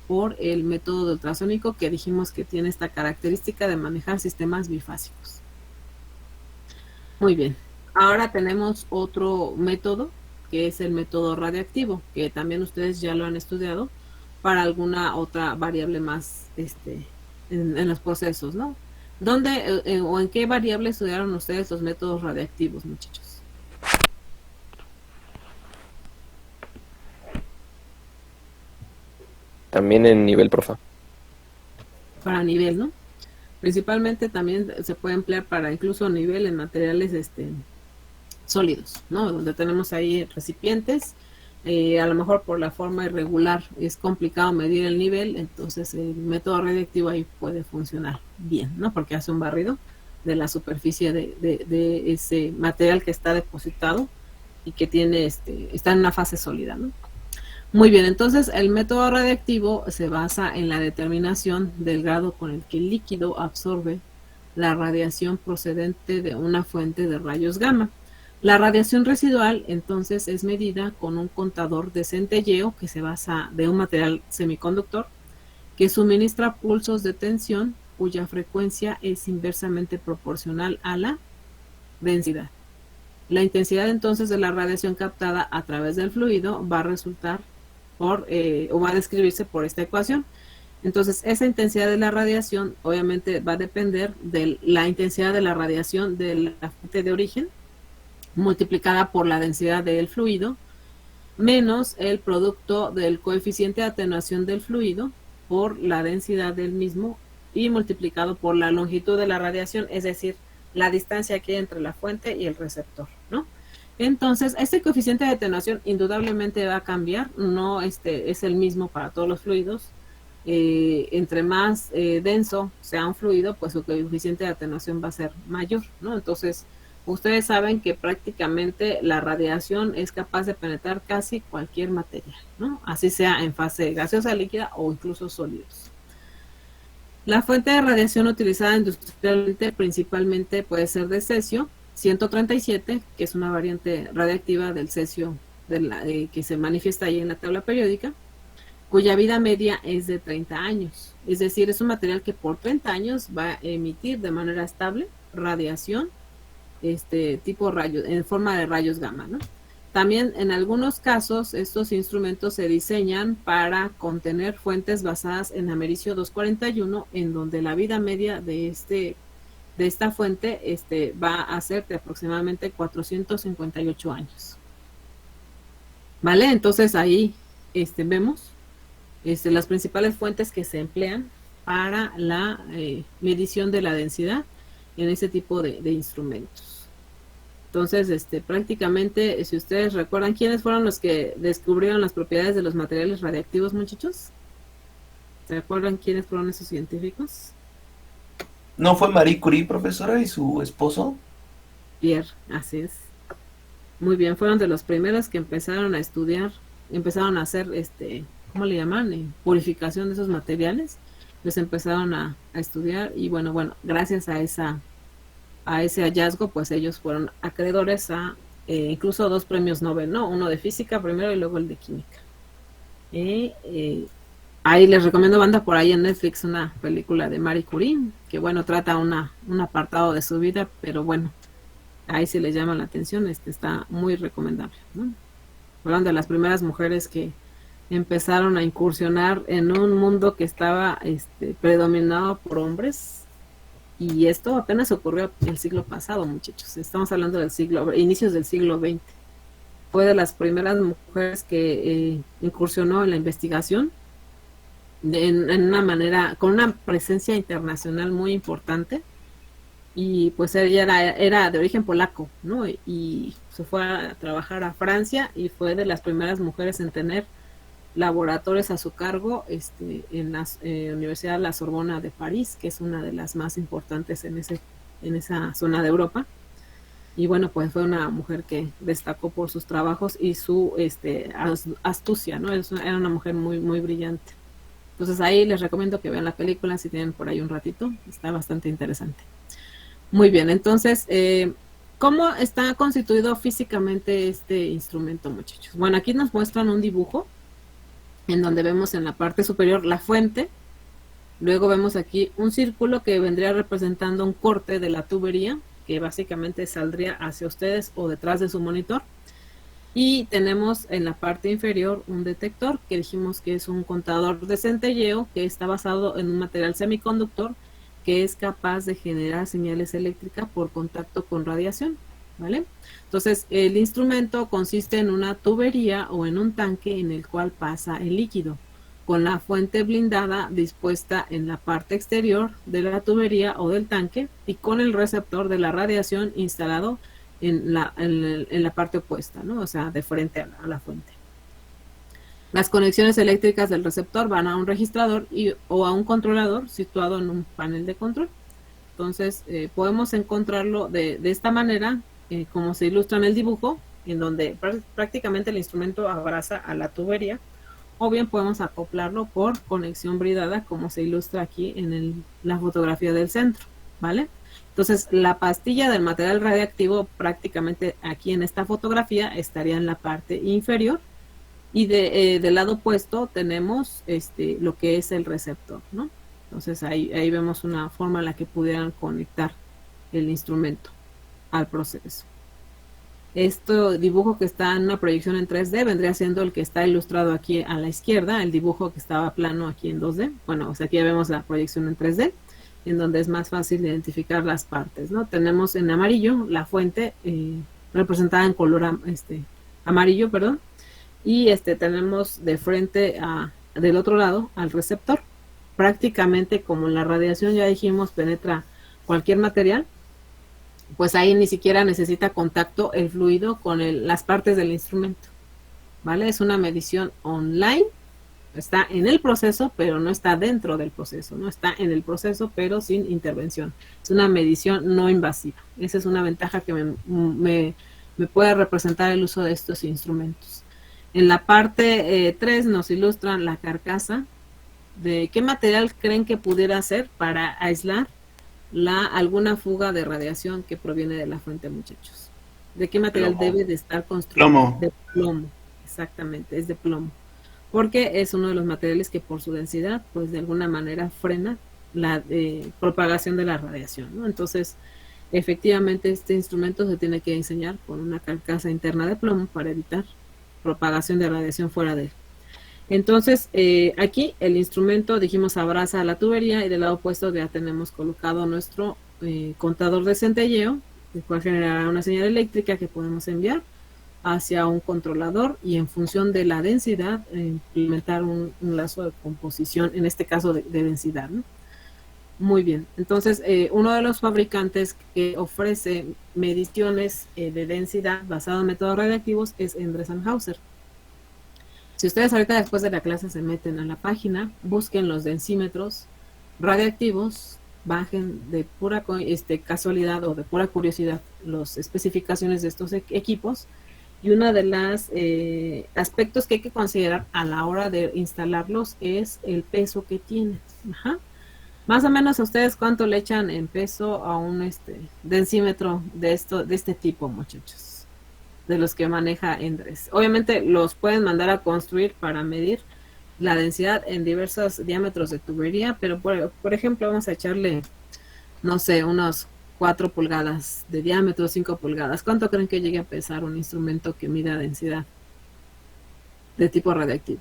por el método de ultrasónico que dijimos que tiene esta característica de manejar sistemas bifásicos. Muy bien, ahora tenemos otro método que es el método radiactivo, que también ustedes ya lo han estudiado para alguna otra variable más en los procesos, ¿no? ¿Dónde o en qué variable estudiaron ustedes los métodos radiactivos, muchachos? También en nivel, profe. Para nivel, ¿no? Principalmente también se puede emplear para incluso nivel en materiales sólidos, ¿no? Donde tenemos ahí recipientes, a lo mejor por la forma irregular es complicado medir el nivel, entonces el método radiactivo ahí puede funcionar bien, ¿no? Porque hace un barrido de la superficie de ese material que está depositado y que tiene está en una fase sólida, ¿no? Muy bien, entonces el método radiactivo se basa en la determinación del grado con el que el líquido absorbe la radiación procedente de una fuente de rayos gamma. La radiación residual entonces es medida con un contador de centelleo que se basa de un material semiconductor que suministra pulsos de tensión cuya frecuencia es inversamente proporcional a la densidad. La intensidad entonces de la radiación captada a través del fluido va a resultar o va a describirse por esta ecuación. Entonces, esa intensidad de la radiación obviamente va a depender de la intensidad de la radiación de la fuente de origen multiplicada por la densidad del fluido menos el producto del coeficiente de atenuación del fluido por la densidad del mismo y multiplicado por la longitud de la radiación, es decir, la distancia que hay entre la fuente y el receptor, ¿no? Entonces, este coeficiente de atenuación indudablemente va a cambiar, no es el mismo para todos los fluidos. Entre más denso sea un fluido, pues su coeficiente de atenuación va a ser mayor, ¿no? Entonces, ustedes saben que prácticamente la radiación es capaz de penetrar casi cualquier material, ¿no? Así sea en fase gaseosa, líquida o incluso sólidos. La fuente de radiación utilizada industrialmente principalmente puede ser de cesio 137, que es una variante radiactiva del cesio que se manifiesta ahí en la tabla periódica, cuya vida media es de 30 años. Es decir, es un material que por 30 años va a emitir de manera estable radiación tipo rayos, en forma de rayos gamma, ¿no? También en algunos casos estos instrumentos se diseñan para contener fuentes basadas en americio 241, en donde la vida media de esta fuente va a ser de aproximadamente 458 años. ¿Vale? Entonces ahí vemos las principales fuentes que se emplean para la medición de la densidad en ese tipo de instrumentos. Entonces, prácticamente, si ustedes recuerdan, ¿quiénes fueron los que descubrieron las propiedades de los materiales radiactivos, muchachos? ¿Se acuerdan quiénes fueron esos científicos? ¿No fue Marie Curie, profesora, y su esposo? Pierre, así es. Muy bien, fueron de los primeros que empezaron a estudiar, empezaron a hacer, ¿cómo le llaman? Purificación de esos materiales. Los empezaron a estudiar y bueno, gracias a ese hallazgo, pues ellos fueron acreedores a incluso 2 premios Nobel, ¿no? Uno de física primero y luego el de química. Ahí les recomiendo, banda, por ahí en Netflix una película de Marie Curie, que bueno, trata un apartado de su vida, pero bueno, ahí si les llama la atención, está muy recomendable, ¿no? Fueron de las primeras mujeres que empezaron a incursionar en un mundo que estaba predominado por hombres. Y esto apenas ocurrió el siglo pasado, muchachos. Estamos hablando del inicios del siglo XX. Fue de las primeras mujeres que incursionó en la investigación en una manera, con una presencia internacional muy importante. Y pues ella era de origen polaco, ¿no? Y se fue a trabajar a Francia y fue de las primeras mujeres en tener laboratorios a su cargo en la Universidad de la Sorbona de París, que es una de las más importantes en esa zona de Europa. Y bueno, pues fue una mujer que destacó por sus trabajos y su astucia, ¿no? Era una mujer muy, muy brillante. Entonces ahí les recomiendo que vean la película si tienen por ahí un ratito, está bastante interesante. Muy bien, entonces, ¿cómo está constituido físicamente este instrumento, muchachos? Bueno, aquí nos muestran un dibujo en donde vemos en la parte superior la fuente, luego vemos aquí un círculo que vendría representando un corte de la tubería, que básicamente saldría hacia ustedes o detrás de su monitor, y tenemos en la parte inferior un detector, que dijimos que es un contador de centelleo, que está basado en un material semiconductor, que es capaz de generar señales eléctricas por contacto con radiación, ¿vale? Entonces, el instrumento consiste en una tubería o en un tanque en el cual pasa el líquido, con la fuente blindada dispuesta en la parte exterior de la tubería o del tanque y con el receptor de la radiación instalado en la parte opuesta, ¿no? O sea, de frente a la fuente. Las conexiones eléctricas del receptor van a un registrador o a un controlador situado en un panel de control. Entonces, podemos encontrarlo de esta manera, como se ilustra en el dibujo, en donde prácticamente el instrumento abraza a la tubería, o bien podemos acoplarlo por conexión bridada, como se ilustra aquí en la fotografía del centro, ¿vale? Entonces, la pastilla del material radiactivo prácticamente aquí en esta fotografía estaría en la parte inferior, y del lado opuesto tenemos lo que es el receptor, ¿no? Entonces, ahí vemos una forma en la que pudieran conectar el instrumento al proceso. Este dibujo que está en una proyección en 3D vendría siendo el que está ilustrado aquí a la izquierda, el dibujo que estaba plano aquí en 2D. Bueno, o sea, aquí ya vemos la proyección en 3D, en donde es más fácil identificar las partes, ¿no? Tenemos en amarillo la fuente representada en color amarillo, perdón, y tenemos de frente del otro lado al receptor. Prácticamente como la radiación, ya dijimos, penetra cualquier material, pues ahí ni siquiera necesita contacto el fluido con las partes del instrumento, ¿vale? Es una medición online, está en el proceso, pero no está dentro del proceso, no está en el proceso, pero sin intervención. Es una medición no invasiva. Esa es una ventaja que me puede representar el uso de estos instrumentos. En la parte 3 nos ilustran la carcasa. ¿De qué material creen que pudiera ser para aislar alguna fuga de radiación que proviene de la fuente, muchachos? ¿De qué material debe de estar construido? Plomo. De plomo, exactamente, es de plomo. Porque es uno de los materiales que por su densidad, pues de alguna manera frena la propagación de la radiación, ¿no? Entonces, efectivamente, este instrumento se tiene que diseñar con una carcasa interna de plomo para evitar propagación de radiación fuera de él. Entonces, aquí el instrumento, dijimos, abraza la tubería y del lado opuesto ya tenemos colocado nuestro contador de centelleo, el cual generará una señal eléctrica que podemos enviar hacia un controlador y en función de la densidad implementar un lazo de composición, en este caso de densidad, ¿no? Muy bien, entonces uno de los fabricantes que ofrece mediciones de densidad basado en métodos radiactivos es Endres & Hauser. Si ustedes ahorita después de la clase se meten a la página, busquen los densímetros radiactivos, bajen de pura casualidad o de pura curiosidad las especificaciones de estos equipos, y uno de los aspectos que hay que considerar a la hora de instalarlos es el peso que tienen. Ajá. Más o menos, ¿a ustedes cuánto le echan en peso a un densímetro de este tipo, muchachos? De los que maneja Endres. Obviamente los pueden mandar a construir para medir la densidad en diversos diámetros de tubería, pero por ejemplo vamos a echarle, no sé, unos 4 pulgadas de diámetro, 5 pulgadas. ¿Cuánto creen que llegue a pesar un instrumento que mida densidad de tipo radiactivo?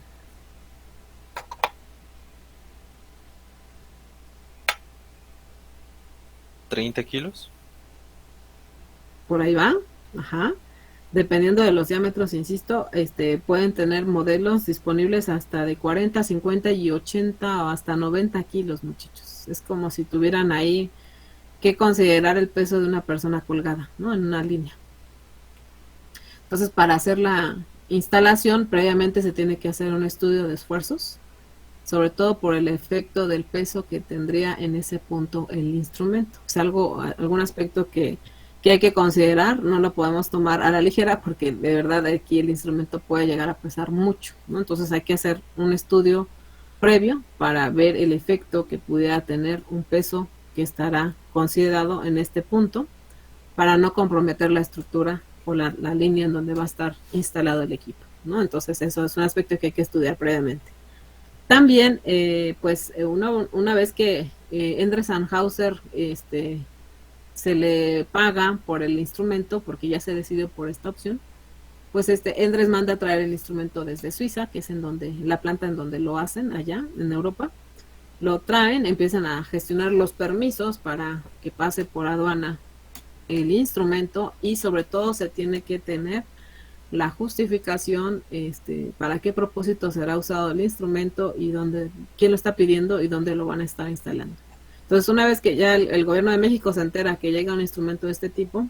¿30 kilos? Por ahí va, ajá. Dependiendo de los diámetros, insisto, pueden tener modelos disponibles hasta de 40, 50 y 80 o hasta 90 kilos, muchachos. Es como si tuvieran ahí que considerar el peso de una persona colgada, ¿no? En una línea. Entonces, para hacer la instalación, previamente se tiene que hacer un estudio de esfuerzos, sobre todo por el efecto del peso que tendría en ese punto el instrumento. Es algún aspecto que hay que considerar, no lo podemos tomar a la ligera porque de verdad aquí el instrumento puede llegar a pesar mucho, ¿no? Entonces hay que hacer un estudio previo para ver el efecto que pudiera tener un peso que estará considerado en este punto para no comprometer la estructura o la línea en donde va a estar instalado el equipo, ¿no? Entonces eso es un aspecto que hay que estudiar previamente. También, pues una vez que Endres & Hauser se le paga por el instrumento, porque ya se decidió por esta opción, pues Endres manda a traer el instrumento desde Suiza, que es la planta en donde lo hacen, allá en Europa. Lo traen, empiezan a gestionar los permisos para que pase por aduana el instrumento y sobre todo se tiene que tener la justificación para qué propósito será usado el instrumento y quién lo está pidiendo y dónde lo van a estar instalando. Entonces, una vez que ya el gobierno de México se entera que llega un instrumento de este tipo,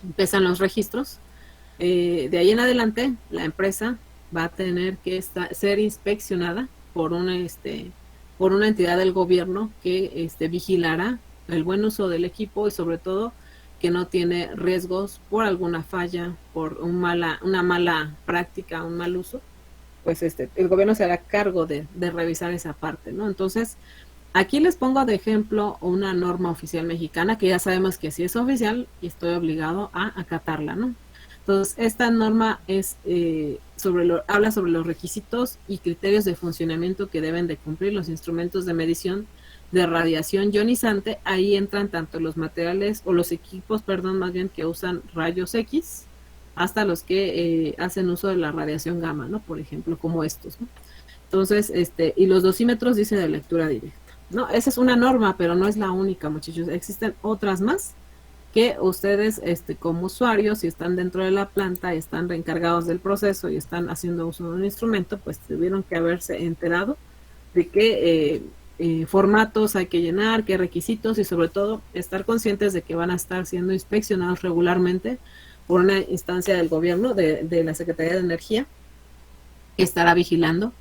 empiezan los registros. De ahí en adelante, la empresa va a tener que ser inspeccionada por una entidad del gobierno que vigilará el buen uso del equipo y sobre todo que no tiene riesgos por alguna falla, por una mala práctica, un mal uso. Pues el gobierno se hará cargo de revisar esa parte, ¿no? Entonces, aquí les pongo de ejemplo una norma oficial mexicana que ya sabemos que sí es oficial y estoy obligado a acatarla, ¿no? Entonces, esta norma habla sobre los requisitos y criterios de funcionamiento que deben de cumplir los instrumentos de medición de radiación ionizante, ahí entran tanto los materiales o los equipos, perdón, más bien que usan rayos X, hasta los que hacen uso de la radiación gamma, ¿no? Por ejemplo, como estos, ¿no? Entonces, y los dosímetros dice de lectura directa, ¿no? Esa es una norma, pero no es la única, muchachos. Existen otras más que ustedes, como usuarios, si están dentro de la planta y están encargados del proceso y están haciendo uso de un instrumento, pues tuvieron que haberse enterado de qué formatos hay que llenar, qué requisitos y sobre todo estar conscientes de que van a estar siendo inspeccionados regularmente por una instancia del gobierno, de la Secretaría de Energía, que estará vigilando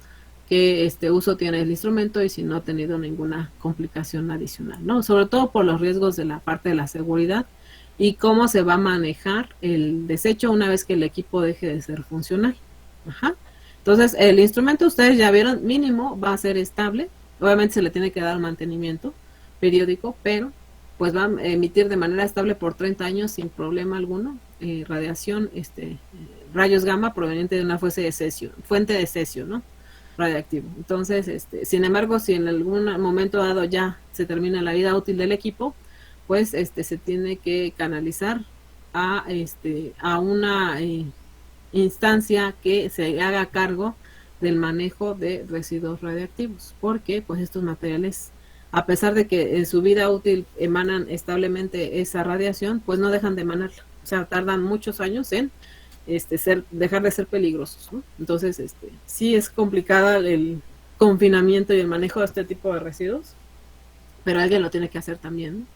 qué uso tiene el instrumento y si no ha tenido ninguna complicación adicional, ¿no? Sobre todo por los riesgos de la parte de la seguridad y cómo se va a manejar el desecho una vez que el equipo deje de ser funcional. Ajá. Entonces, el instrumento, ustedes ya vieron, mínimo va a ser estable. Obviamente se le tiene que dar mantenimiento periódico, pero pues va a emitir de manera estable por 30 años sin problema alguno radiación, rayos gamma proveniente de una fuente de cesio, ¿no? Radiactivo. Entonces, sin embargo, si en algún momento dado ya se termina la vida útil del equipo, pues se tiene que canalizar a una instancia que se haga cargo del manejo de residuos radiactivos, porque pues estos materiales, a pesar de que en su vida útil emanan establemente esa radiación, pues no dejan de emanarla, o sea, tardan muchos años en dejar de ser peligrosos, ¿no? Entonces, sí es complicada el confinamiento y el manejo de este tipo de residuos, pero alguien lo tiene que hacer también, ¿no?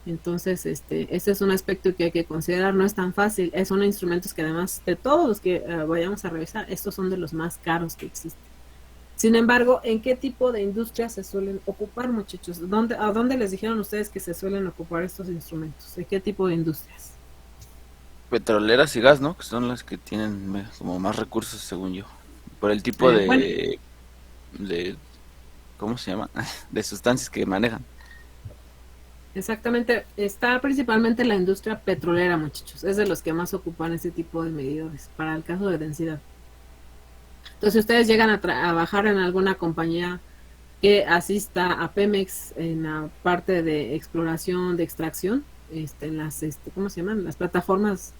Entonces, este es un aspecto que hay que considerar, no es tan fácil, son instrumentos que además de todos los que vayamos a revisar, estos son de los más caros que existen. Sin embargo, ¿en qué tipo de industrias se suelen ocupar, muchachos? ¿A dónde les dijeron ustedes que se suelen ocupar estos instrumentos? ¿En qué tipo de industrias? Petroleras y gas, ¿no? Que son las que tienen como más recursos, según yo. Por el tipo de ¿cómo se llama? De sustancias que manejan. Exactamente, está principalmente la industria petrolera, muchachos, es de los que más ocupan ese tipo de medidores para el caso de densidad. Entonces, si ustedes llegan a trabajar en alguna compañía que asista a Pemex en la parte de exploración, de extracción, en las, ¿cómo se llaman? Las plataformas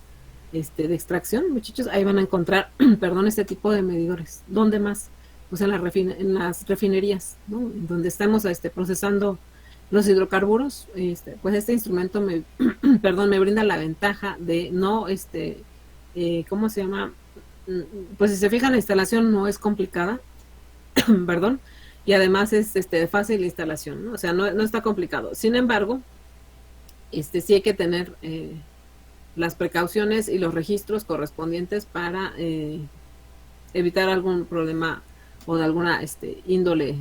de extracción, muchachos, ahí van a encontrar, perdón, este tipo de medidores. ¿Dónde más? Pues en las refinerías, ¿no? Donde estamos procesando los hidrocarburos, pues este instrumento me brinda la ventaja de no, ¿cómo se llama? Pues si se fijan, la instalación no es complicada, perdón, y además es de fácil instalación, ¿no? O sea, no está complicado. Sin embargo, sí hay que tener las precauciones y los registros correspondientes para evitar algún problema o de alguna índole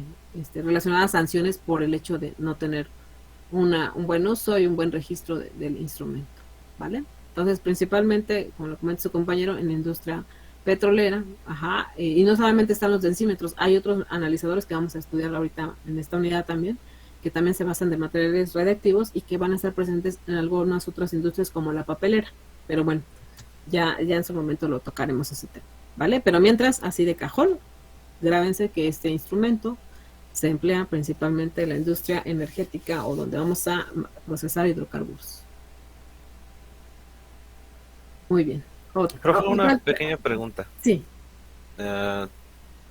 relacionada a sanciones por el hecho de no tener un buen uso y un buen registro del instrumento, ¿vale? Entonces, principalmente, como lo comenta su compañero, en la industria petrolera, y no solamente están los densímetros, hay otros analizadores que vamos a estudiar ahorita en esta unidad también, que también se basan de materiales radiactivos y que van a estar presentes en algunas otras industrias como la papelera, pero bueno, ya en su momento lo tocaremos ese tema, ¿vale? Pero mientras, así de cajón, grábense que este instrumento se emplea principalmente en la industria energética o donde vamos a procesar hidrocarburos. Muy bien. Profe, una pequeña pregunta. Sí.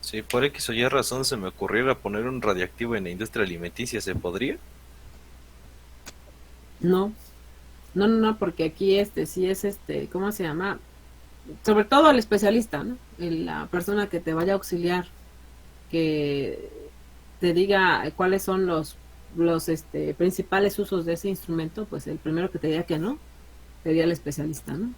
Si por X o Y razón se me ocurriera poner un radiactivo en la industria alimenticia, ¿se podría? No, porque aquí sí es ¿cómo se llama? Sobre todo el especialista, ¿no? La persona que te vaya a auxiliar, que te diga cuáles son los principales usos de ese instrumento, pues el primero que te diga que no, sería el especialista, ¿no?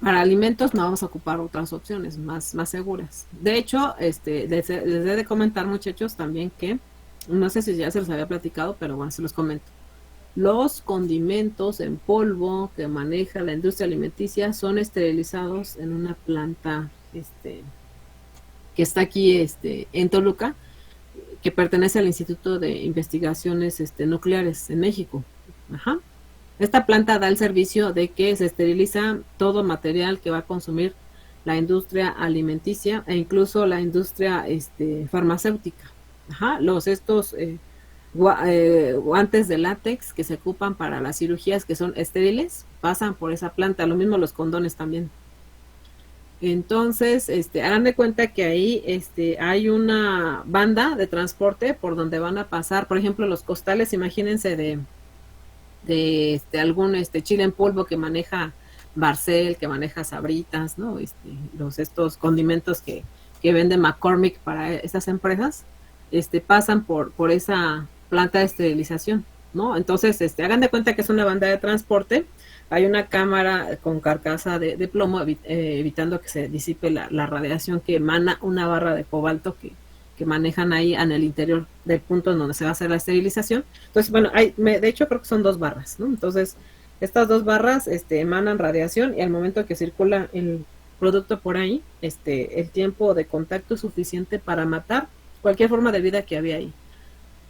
Para alimentos no vamos a ocupar otras opciones más seguras. De hecho, les he de comentar, muchachos, también que, no sé si ya se los había platicado, pero bueno, se los comento. Los condimentos en polvo que maneja la industria alimenticia son esterilizados en una planta que está aquí en Toluca, que pertenece al Instituto de Investigaciones Nucleares en México. Ajá. Esta planta da el servicio de que se esteriliza todo material que va a consumir la industria alimenticia e incluso la industria farmacéutica. Ajá. guantes de látex que se ocupan para las cirugías que son estériles, pasan por esa planta, lo mismo los condones también. Entonces, hagan de cuenta que ahí hay una banda de transporte por donde van a pasar, por ejemplo, los costales, imagínense de algún chile en polvo que maneja Barcel, que maneja Sabritas, ¿no? Estos condimentos que vende McCormick para estas empresas, pasan por esa planta de esterilización, ¿no? Entonces, hagan de cuenta que es una banda de transporte, hay una cámara con carcasa de plomo evitando que se disipe la radiación que emana una barra de cobalto que manejan ahí en el interior del punto en donde se va a hacer la esterilización. Entonces, bueno, de hecho creo que son 2 barras, ¿no? Entonces, estas 2 barras emanan radiación y al momento que circula el producto por ahí, el tiempo de contacto es suficiente para matar cualquier forma de vida que había ahí.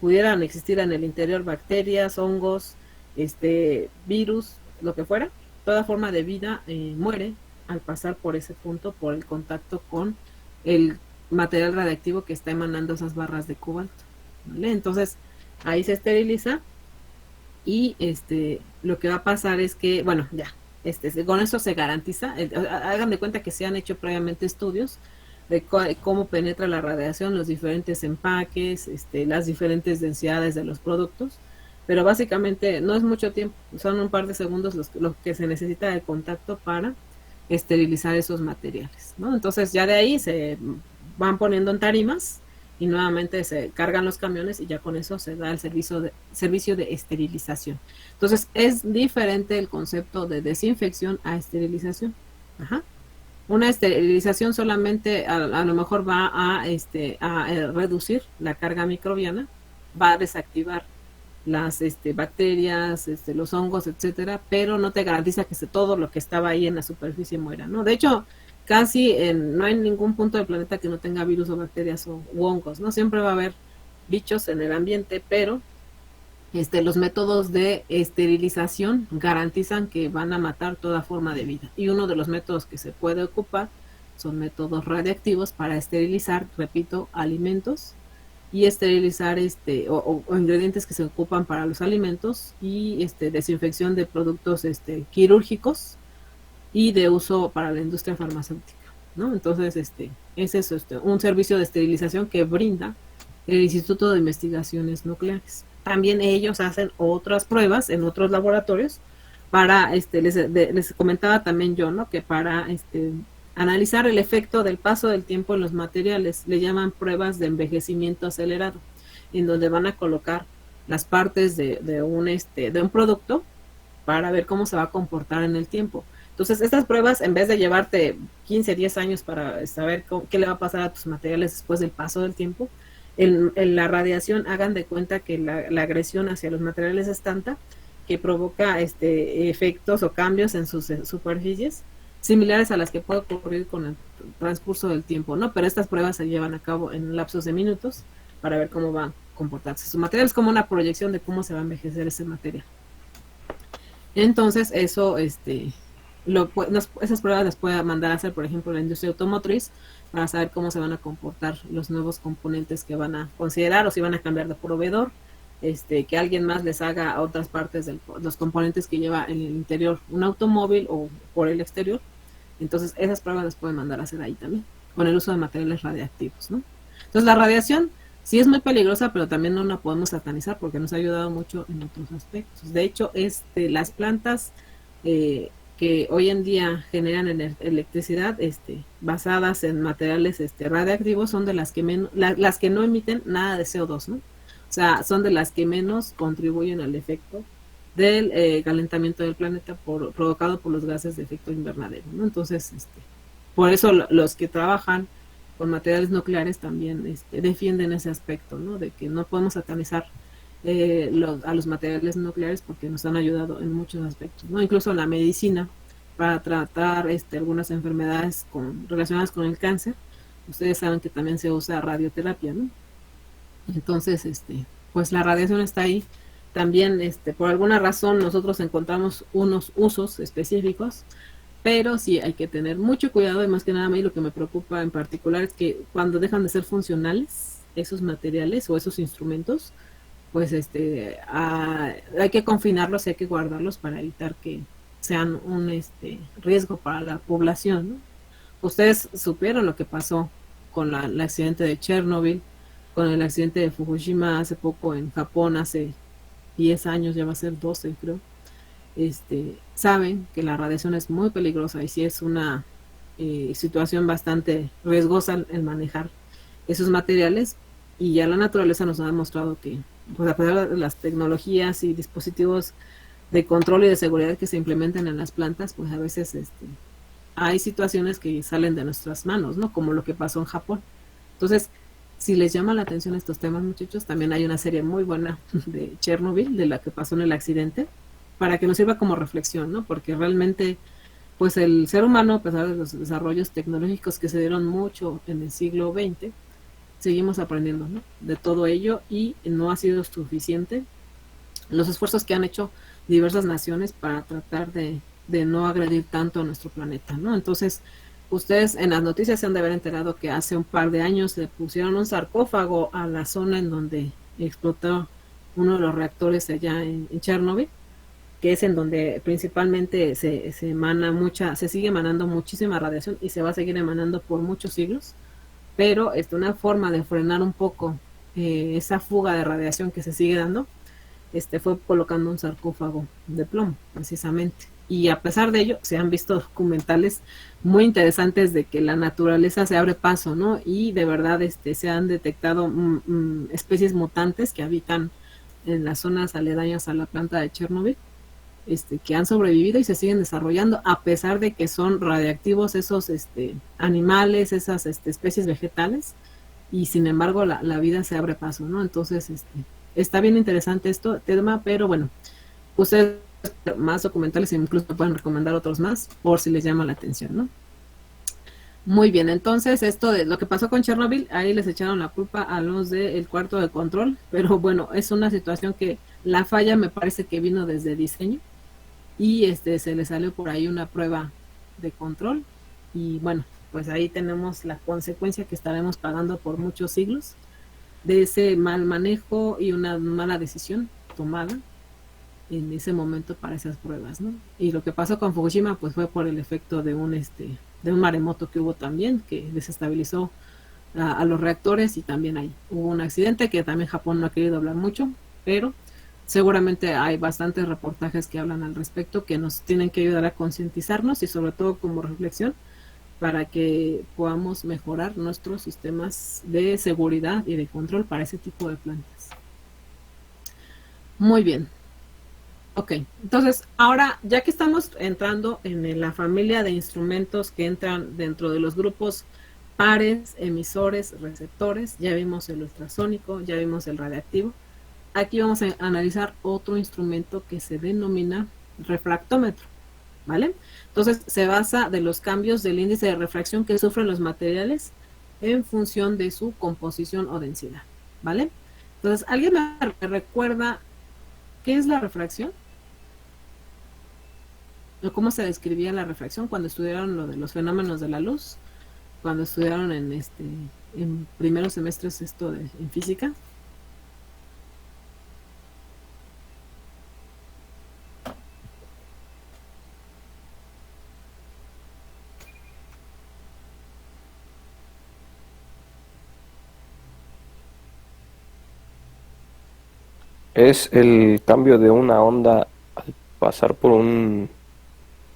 Pudieran existir en el interior bacterias, hongos, virus, lo que fuera, toda forma de vida muere al pasar por ese punto, por el contacto con el material radiactivo que está emanando esas barras de cobalto, ¿vale? Entonces, ahí se esteriliza y lo que va a pasar es que, bueno, ya, con esto se garantiza, hagan de cuenta que se han hecho previamente estudios de cómo penetra la radiación, los diferentes empaques, las diferentes densidades de los productos, pero básicamente no es mucho tiempo, son un par de segundos lo que se necesita de contacto para esterilizar esos materiales, ¿no? Entonces ya de ahí se van poniendo en tarimas y nuevamente se cargan los camiones y ya con eso se da el servicio de esterilización. Entonces es diferente el concepto de desinfección a esterilización. Ajá. Una esterilización solamente a lo mejor va a reducir la carga microbiana, va a desactivar las bacterias, los hongos, etcétera, pero no te garantiza que todo lo que estaba ahí en la superficie muera, ¿no? De hecho, casi no hay ningún punto del planeta que no tenga virus o bacterias u hongos, ¿no? Siempre va a haber bichos en el ambiente, pero los métodos de esterilización garantizan que van a matar toda forma de vida. Y uno de los métodos que se puede ocupar son métodos radiactivos para esterilizar, repito, alimentos y esterilizar o ingredientes que se ocupan para los alimentos y desinfección de productos quirúrgicos y de uso para la industria farmacéutica, ¿no? Entonces, es eso, un servicio de esterilización que brinda el Instituto de Investigaciones Nucleares. También ellos hacen otras pruebas en otros laboratorios para, les comentaba también yo, ¿no? Que para analizar el efecto del paso del tiempo en los materiales, le llaman pruebas de envejecimiento acelerado, en donde van a colocar las partes de un producto para ver cómo se va a comportar en el tiempo. Entonces, estas pruebas, en vez de llevarte 15, 10 años para saber qué le va a pasar a tus materiales después del paso del tiempo, en la radiación, hagan de cuenta que la agresión hacia los materiales es tanta que provoca efectos o cambios en sus superficies similares a las que puede ocurrir con el transcurso del tiempo, ¿no? Pero estas pruebas se llevan a cabo en lapsos de minutos para ver cómo va a comportarse su material. Es como una proyección de cómo se va a envejecer ese material. Entonces, eso, esas pruebas las puede mandar a hacer, por ejemplo, la industria automotriz para saber cómo se van a comportar los nuevos componentes que van a considerar o si van a cambiar de proveedor, que alguien más les haga a otras partes de los componentes que lleva en el interior un automóvil o por el exterior. Entonces, esas pruebas las pueden mandar a hacer ahí también, con el uso de materiales radiactivos, ¿no? Entonces, la radiación sí es muy peligrosa, pero también no la podemos satanizar porque nos ha ayudado mucho en otros aspectos. De hecho, las plantas que hoy en día generan electricidad basadas en materiales radiactivos son de las que las que no emiten nada de CO2, ¿no? O sea, son de las que menos contribuyen al efecto del calentamiento del planeta provocado por los gases de efecto invernadero, ¿no? Entonces, por eso los que trabajan con materiales nucleares también defienden ese aspecto, ¿no? De que no podemos satanizar a los materiales nucleares porque nos han ayudado en muchos aspectos, ¿no? Incluso la medicina para tratar algunas enfermedades relacionadas con el cáncer. Ustedes saben que también se usa radioterapia, ¿no? Entonces, pues la radiación está ahí. También, por alguna razón, nosotros encontramos unos usos específicos, pero sí hay que tener mucho cuidado y más que nada a mí lo que me preocupa en particular es que cuando dejan de ser funcionales esos materiales o esos instrumentos, pues hay que confinarlos, hay que guardarlos para evitar que sean un riesgo para la población, ¿no? Ustedes supieron lo que pasó con el accidente de Chernobyl, con el accidente de Fukushima hace poco en Japón, hace 10 años, ya va a ser 12 creo. Saben que la radiación es muy peligrosa y sí es una situación bastante riesgosa el manejar esos materiales, y ya la naturaleza nos ha demostrado que, pues a pesar de las tecnologías y dispositivos de control y de seguridad que se implementan en las plantas, pues a veces hay situaciones que salen de nuestras manos, ¿no? Como lo que pasó en Japón. Entonces, si les llama la atención estos temas, muchachos, también hay una serie muy buena de Chernobyl, de la que pasó en el accidente, para que nos sirva como reflexión, ¿no? Porque realmente, pues el ser humano, a pesar de los desarrollos tecnológicos que se dieron mucho en el siglo XX, seguimos aprendiendo, ¿no? De todo ello, y no ha sido suficiente los esfuerzos que han hecho diversas naciones para tratar de no agredir tanto a nuestro planeta, ¿no? Entonces, ustedes en las noticias se han de haber enterado que hace un par de años le pusieron un sarcófago a la zona en donde explotó uno de los reactores allá en Chernobyl, que es en donde principalmente se sigue emanando muchísima radiación y se va a seguir emanando por muchos siglos, pero una forma de frenar un poco esa fuga de radiación que se sigue dando, fue colocando un sarcófago de plomo, precisamente. Y a pesar de ello, se han visto documentales muy interesantes de que la naturaleza se abre paso, ¿no? Y de verdad se han detectado especies mutantes que habitan en las zonas aledañas a la planta de Chernobyl, que han sobrevivido y se siguen desarrollando, a pesar de que son radiactivos esos animales, esas especies vegetales, y sin embargo la vida se abre paso, ¿no? Entonces, está bien interesante esto tema, pero bueno, ustedes más documentales e incluso pueden recomendar otros más por si les llama la atención, ¿no? Muy bien, entonces esto de lo que pasó con Chernobyl, ahí les echaron la culpa a los del cuarto de control, pero bueno, es una situación que la falla me parece que vino desde diseño y se le salió por ahí una prueba de control, y bueno, pues ahí tenemos la consecuencia que estaremos pagando por muchos siglos de ese mal manejo y una mala decisión tomada en ese momento para esas pruebas, ¿no? Y lo que pasó con Fukushima pues fue por el efecto de un maremoto que hubo también, que desestabilizó a los reactores, y también ahí hubo un accidente que también Japón no ha querido hablar mucho, pero seguramente hay bastantes reportajes que hablan al respecto, que nos tienen que ayudar a concientizarnos y sobre todo como reflexión para que podamos mejorar nuestros sistemas de seguridad y de control para ese tipo de plantas. Muy bien. Ok, entonces ahora ya que estamos entrando en la familia de instrumentos que entran dentro de los grupos pares, emisores, receptores, ya vimos el ultrasónico, ya vimos el radiactivo. Aquí vamos a analizar otro instrumento que se denomina refractómetro, ¿vale? Entonces se basa de los cambios del índice de refracción que sufren los materiales en función de su composición o densidad, ¿vale? Entonces, ¿alguien me recuerda qué es la refracción? ¿O cómo se describía la refracción cuando estudiaron lo de los fenómenos de la luz? Cuando estudiaron en primeros semestres en física. Es el cambio de una onda al pasar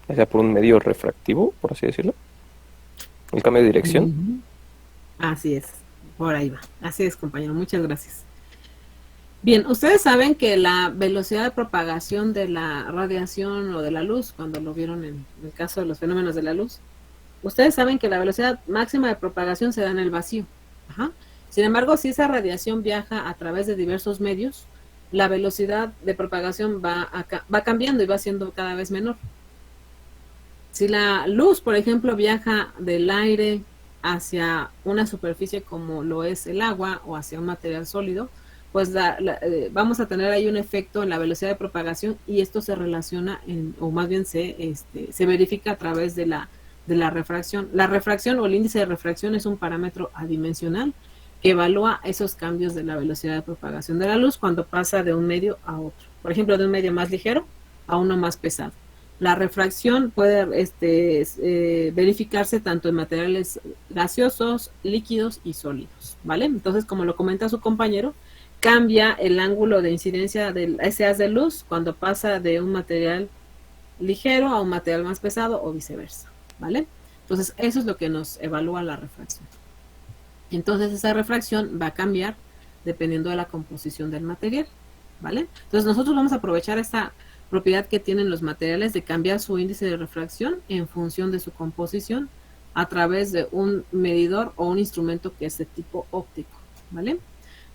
ya sea por un medio refractivo, por así decirlo. El cambio de dirección. Así es, por ahí va. Así es, compañero, muchas gracias. Bien, ustedes saben que la velocidad de propagación de la radiación o de la luz, cuando lo vieron en el caso de los fenómenos de la luz, ustedes saben que la velocidad máxima de propagación se da en el vacío. Ajá. Sin embargo, si esa radiación viaja a través de diversos medios, la velocidad de propagación va cambiando y va siendo cada vez menor. Si la luz, por ejemplo, viaja del aire hacia una superficie como lo es el agua o hacia un material sólido, pues vamos a tener ahí un efecto en la velocidad de propagación, y esto se relaciona o más bien se verifica a través de la refracción. La refracción o el índice de refracción es un parámetro adimensional que evalúa esos cambios de la velocidad de propagación de la luz cuando pasa de un medio a otro. Por ejemplo, de un medio más ligero a uno más pesado. La refracción puede verificarse tanto en materiales gaseosos, líquidos y sólidos, ¿vale? Entonces, como lo comenta su compañero, cambia el ángulo de incidencia de ese haz de luz cuando pasa de un material ligero a un material más pesado o viceversa, ¿vale? Entonces, eso es lo que nos evalúa la refracción. Entonces, esa refracción va a cambiar dependiendo de la composición del material, ¿vale? Entonces, nosotros vamos a aprovechar esta propiedad que tienen los materiales de cambiar su índice de refracción en función de su composición a través de un medidor o un instrumento que es de tipo óptico, ¿vale?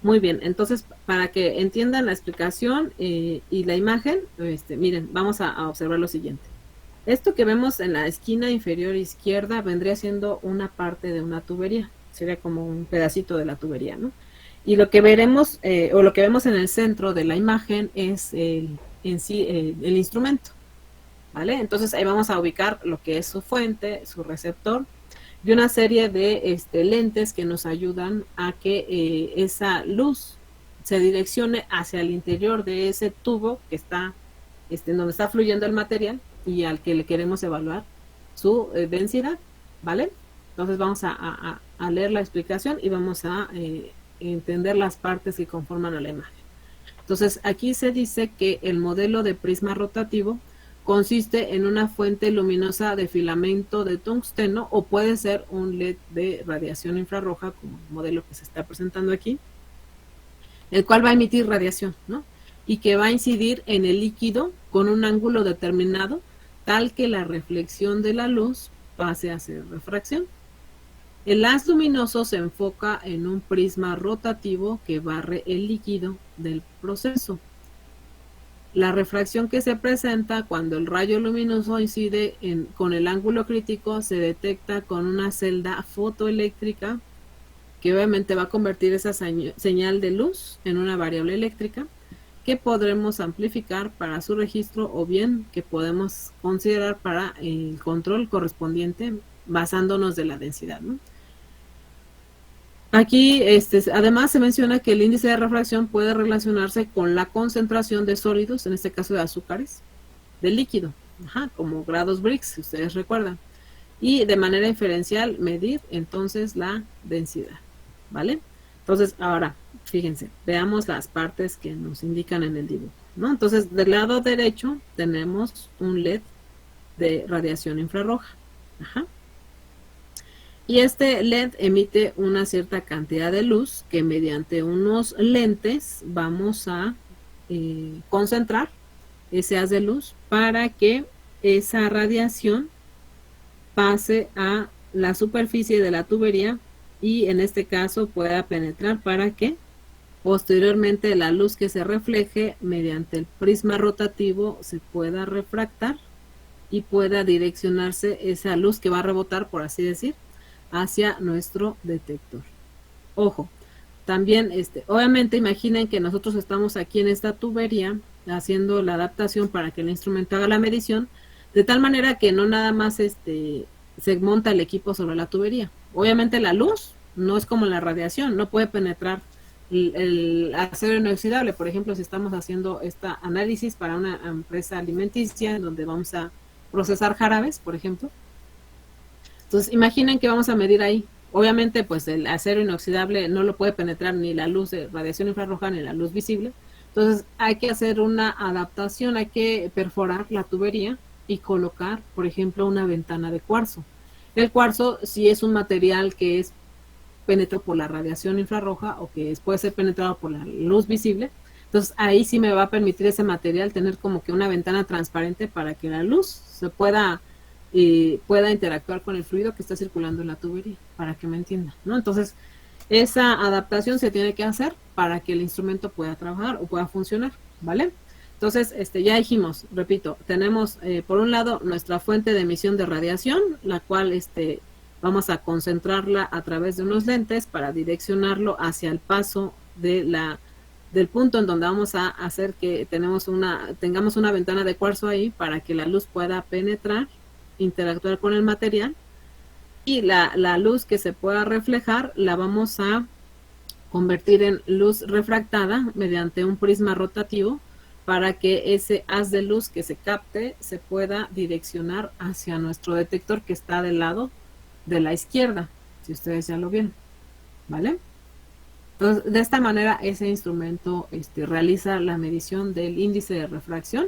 Muy bien, entonces para que entiendan la explicación y la imagen, miren, vamos a observar lo siguiente. Esto que vemos en la esquina inferior izquierda vendría siendo una parte de una tubería, sería como un pedacito de la tubería, ¿no? Y lo que veremos, o lo que vemos en el centro de la imagen es el instrumento, ¿vale? Entonces ahí vamos a ubicar lo que es su fuente, su receptor, y una serie de lentes que nos ayudan a que esa luz se direccione hacia el interior de ese tubo que está donde está fluyendo el material y al que le queremos evaluar su densidad, ¿vale? Entonces vamos a leer la explicación y vamos a entender las partes que conforman a la imagen. Entonces aquí se dice que el modelo de prisma rotativo consiste en una fuente luminosa de filamento de tungsteno o puede ser un LED de radiación infrarroja, como el modelo que se está presentando aquí, el cual va a emitir radiación, ¿no? Y que va a incidir en el líquido con un ángulo determinado, tal que la reflexión de la luz pase a ser refracción. El haz luminoso se enfoca en un prisma rotativo que barre el líquido del proceso. La refracción que se presenta cuando el rayo luminoso incide con el ángulo crítico se detecta con una celda fotoeléctrica que obviamente va a convertir esa señal de luz en una variable eléctrica que podremos amplificar para su registro o bien que podemos considerar para el control correspondiente basándonos de la densidad, ¿no? Aquí, además se menciona que el índice de refracción puede relacionarse con la concentración de sólidos, en este caso de azúcares, de líquido, como grados Brix, si ustedes recuerdan, y de manera inferencial medir entonces la densidad, ¿vale? Entonces, ahora, fíjense, veamos las partes que nos indican en el dibujo, ¿no? Entonces, del lado derecho tenemos un LED de radiación infrarroja, y este LED emite una cierta cantidad de luz que mediante unos lentes vamos a concentrar ese haz de luz para que esa radiación pase a la superficie de la tubería y en este caso pueda penetrar para que posteriormente la luz que se refleje mediante el prisma rotativo se pueda refractar y pueda direccionarse esa luz que va a rebotar, por así decir, hacia nuestro detector. Ojo, también, obviamente imaginen que nosotros estamos aquí en esta tubería haciendo la adaptación para que el instrumento haga la medición, de tal manera que no nada más se monta el equipo sobre la tubería. Obviamente la luz no es como la radiación, no puede penetrar el acero inoxidable. Por ejemplo, si estamos haciendo este análisis para una empresa alimenticia donde vamos a procesar jarabes, por ejemplo. Entonces, imaginen que vamos a medir ahí. Obviamente, pues el acero inoxidable no lo puede penetrar ni la luz de radiación infrarroja ni la luz visible. Entonces, hay que hacer una adaptación, hay que perforar la tubería y colocar, por ejemplo, una ventana de cuarzo. El cuarzo, si es un material que es penetrado por la radiación infrarroja o que puede ser penetrado por la luz visible, entonces ahí sí me va a permitir ese material tener como que una ventana transparente para que la luz se pueda interactuar con el fluido que está circulando en la tubería, para que me entiendan, ¿no? Entonces, esa adaptación se tiene que hacer para que el instrumento pueda trabajar o pueda funcionar, ¿vale? Entonces, ya dijimos, repito, tenemos por un lado nuestra fuente de emisión de radiación, la cual vamos a concentrarla a través de unos lentes para direccionarlo hacia el paso del punto en donde vamos a hacer que tengamos una ventana de cuarzo ahí para que la luz pueda penetrar, interactuar con el material y la luz que se pueda reflejar la vamos a convertir en luz refractada mediante un prisma rotativo para que ese haz de luz que se capte se pueda direccionar hacia nuestro detector que está del lado de la izquierda, si ustedes ya lo vieron, ¿vale? Entonces, de esta manera ese instrumento realiza la medición del índice de refracción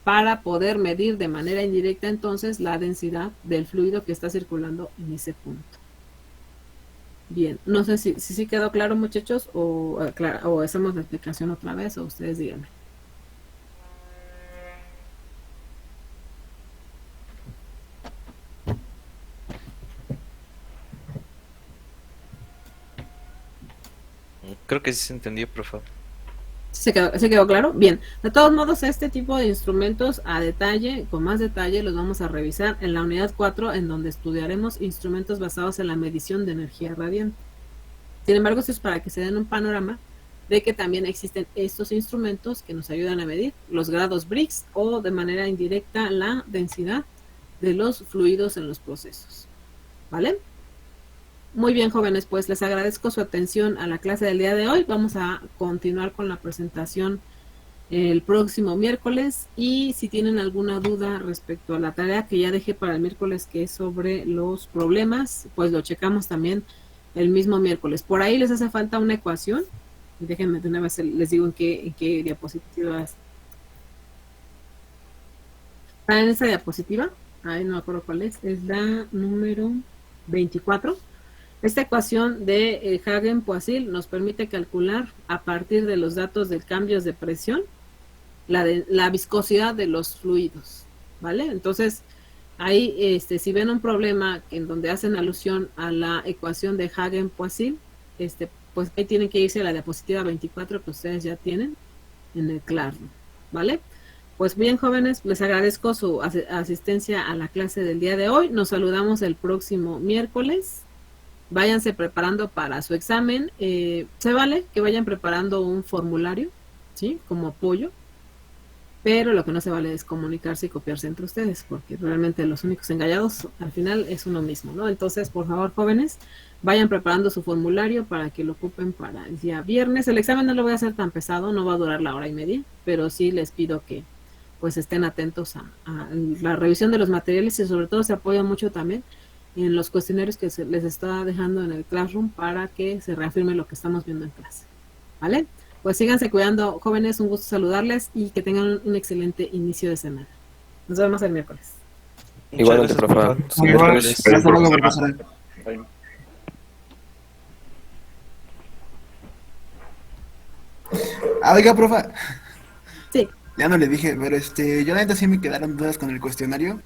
para poder medir de manera indirecta entonces la densidad del fluido que está circulando en ese punto. Bien, no sé si quedó claro, muchachos, o hacemos la explicación otra vez, o ustedes díganme. Creo que sí se entendió, profe. ¿Se quedó claro? Bien, de todos modos este tipo de instrumentos a detalle, con más detalle, los vamos a revisar en la unidad 4, en donde estudiaremos instrumentos basados en la medición de energía radiante. Sin embargo, esto es para que se den un panorama de que también existen estos instrumentos que nos ayudan a medir los grados Briggs o de manera indirecta la densidad de los fluidos en los procesos. ¿Vale? Muy bien, jóvenes, pues les agradezco su atención a la clase del día de hoy. Vamos a continuar con la presentación el próximo miércoles, y si tienen alguna duda respecto a la tarea que ya dejé para el miércoles, que es sobre los problemas, pues lo checamos también el mismo miércoles. Por ahí les hace falta una ecuación, y déjenme de una vez les digo en qué diapositiva es. En esa diapositiva, ahí no me acuerdo cuál es la número 24. Esta ecuación de Hagen-Poiseuille nos permite calcular a partir de los datos de cambios de presión la viscosidad de los fluidos, ¿vale? Entonces, ahí si ven un problema en donde hacen alusión a la ecuación de Hagen-Poiseuille, pues ahí tienen que irse a la diapositiva 24 que ustedes ya tienen en el Classroom, ¿vale? Pues bien, jóvenes, les agradezco su asistencia a la clase del día de hoy. Nos saludamos el próximo miércoles. Váyanse preparando para su examen. Se vale que vayan preparando un formulario, ¿sí? Como apoyo, pero lo que no se vale es comunicarse y copiarse entre ustedes, porque realmente los únicos engañados al final es uno mismo, ¿no? Entonces, por favor, jóvenes, vayan preparando su formulario para que lo ocupen para el día viernes. El examen no lo voy a hacer tan pesado, no va a durar la hora y media, pero sí les pido que pues estén atentos a la revisión de los materiales, y sobre todo se apoyan mucho también en los cuestionarios que se les está dejando en el Classroom para que se reafirme lo que estamos viendo en clase, ¿vale? Pues síganse cuidando, jóvenes, un gusto saludarles y que tengan un excelente inicio de semana. Nos vemos el miércoles. Igualmente, Muchas profe. gracias, Sí, Igual, gracias. hasta luego, profesora. Oiga, profe. Sí. Ya no le dije, pero yo la neta sí me quedaron dudas con el cuestionario.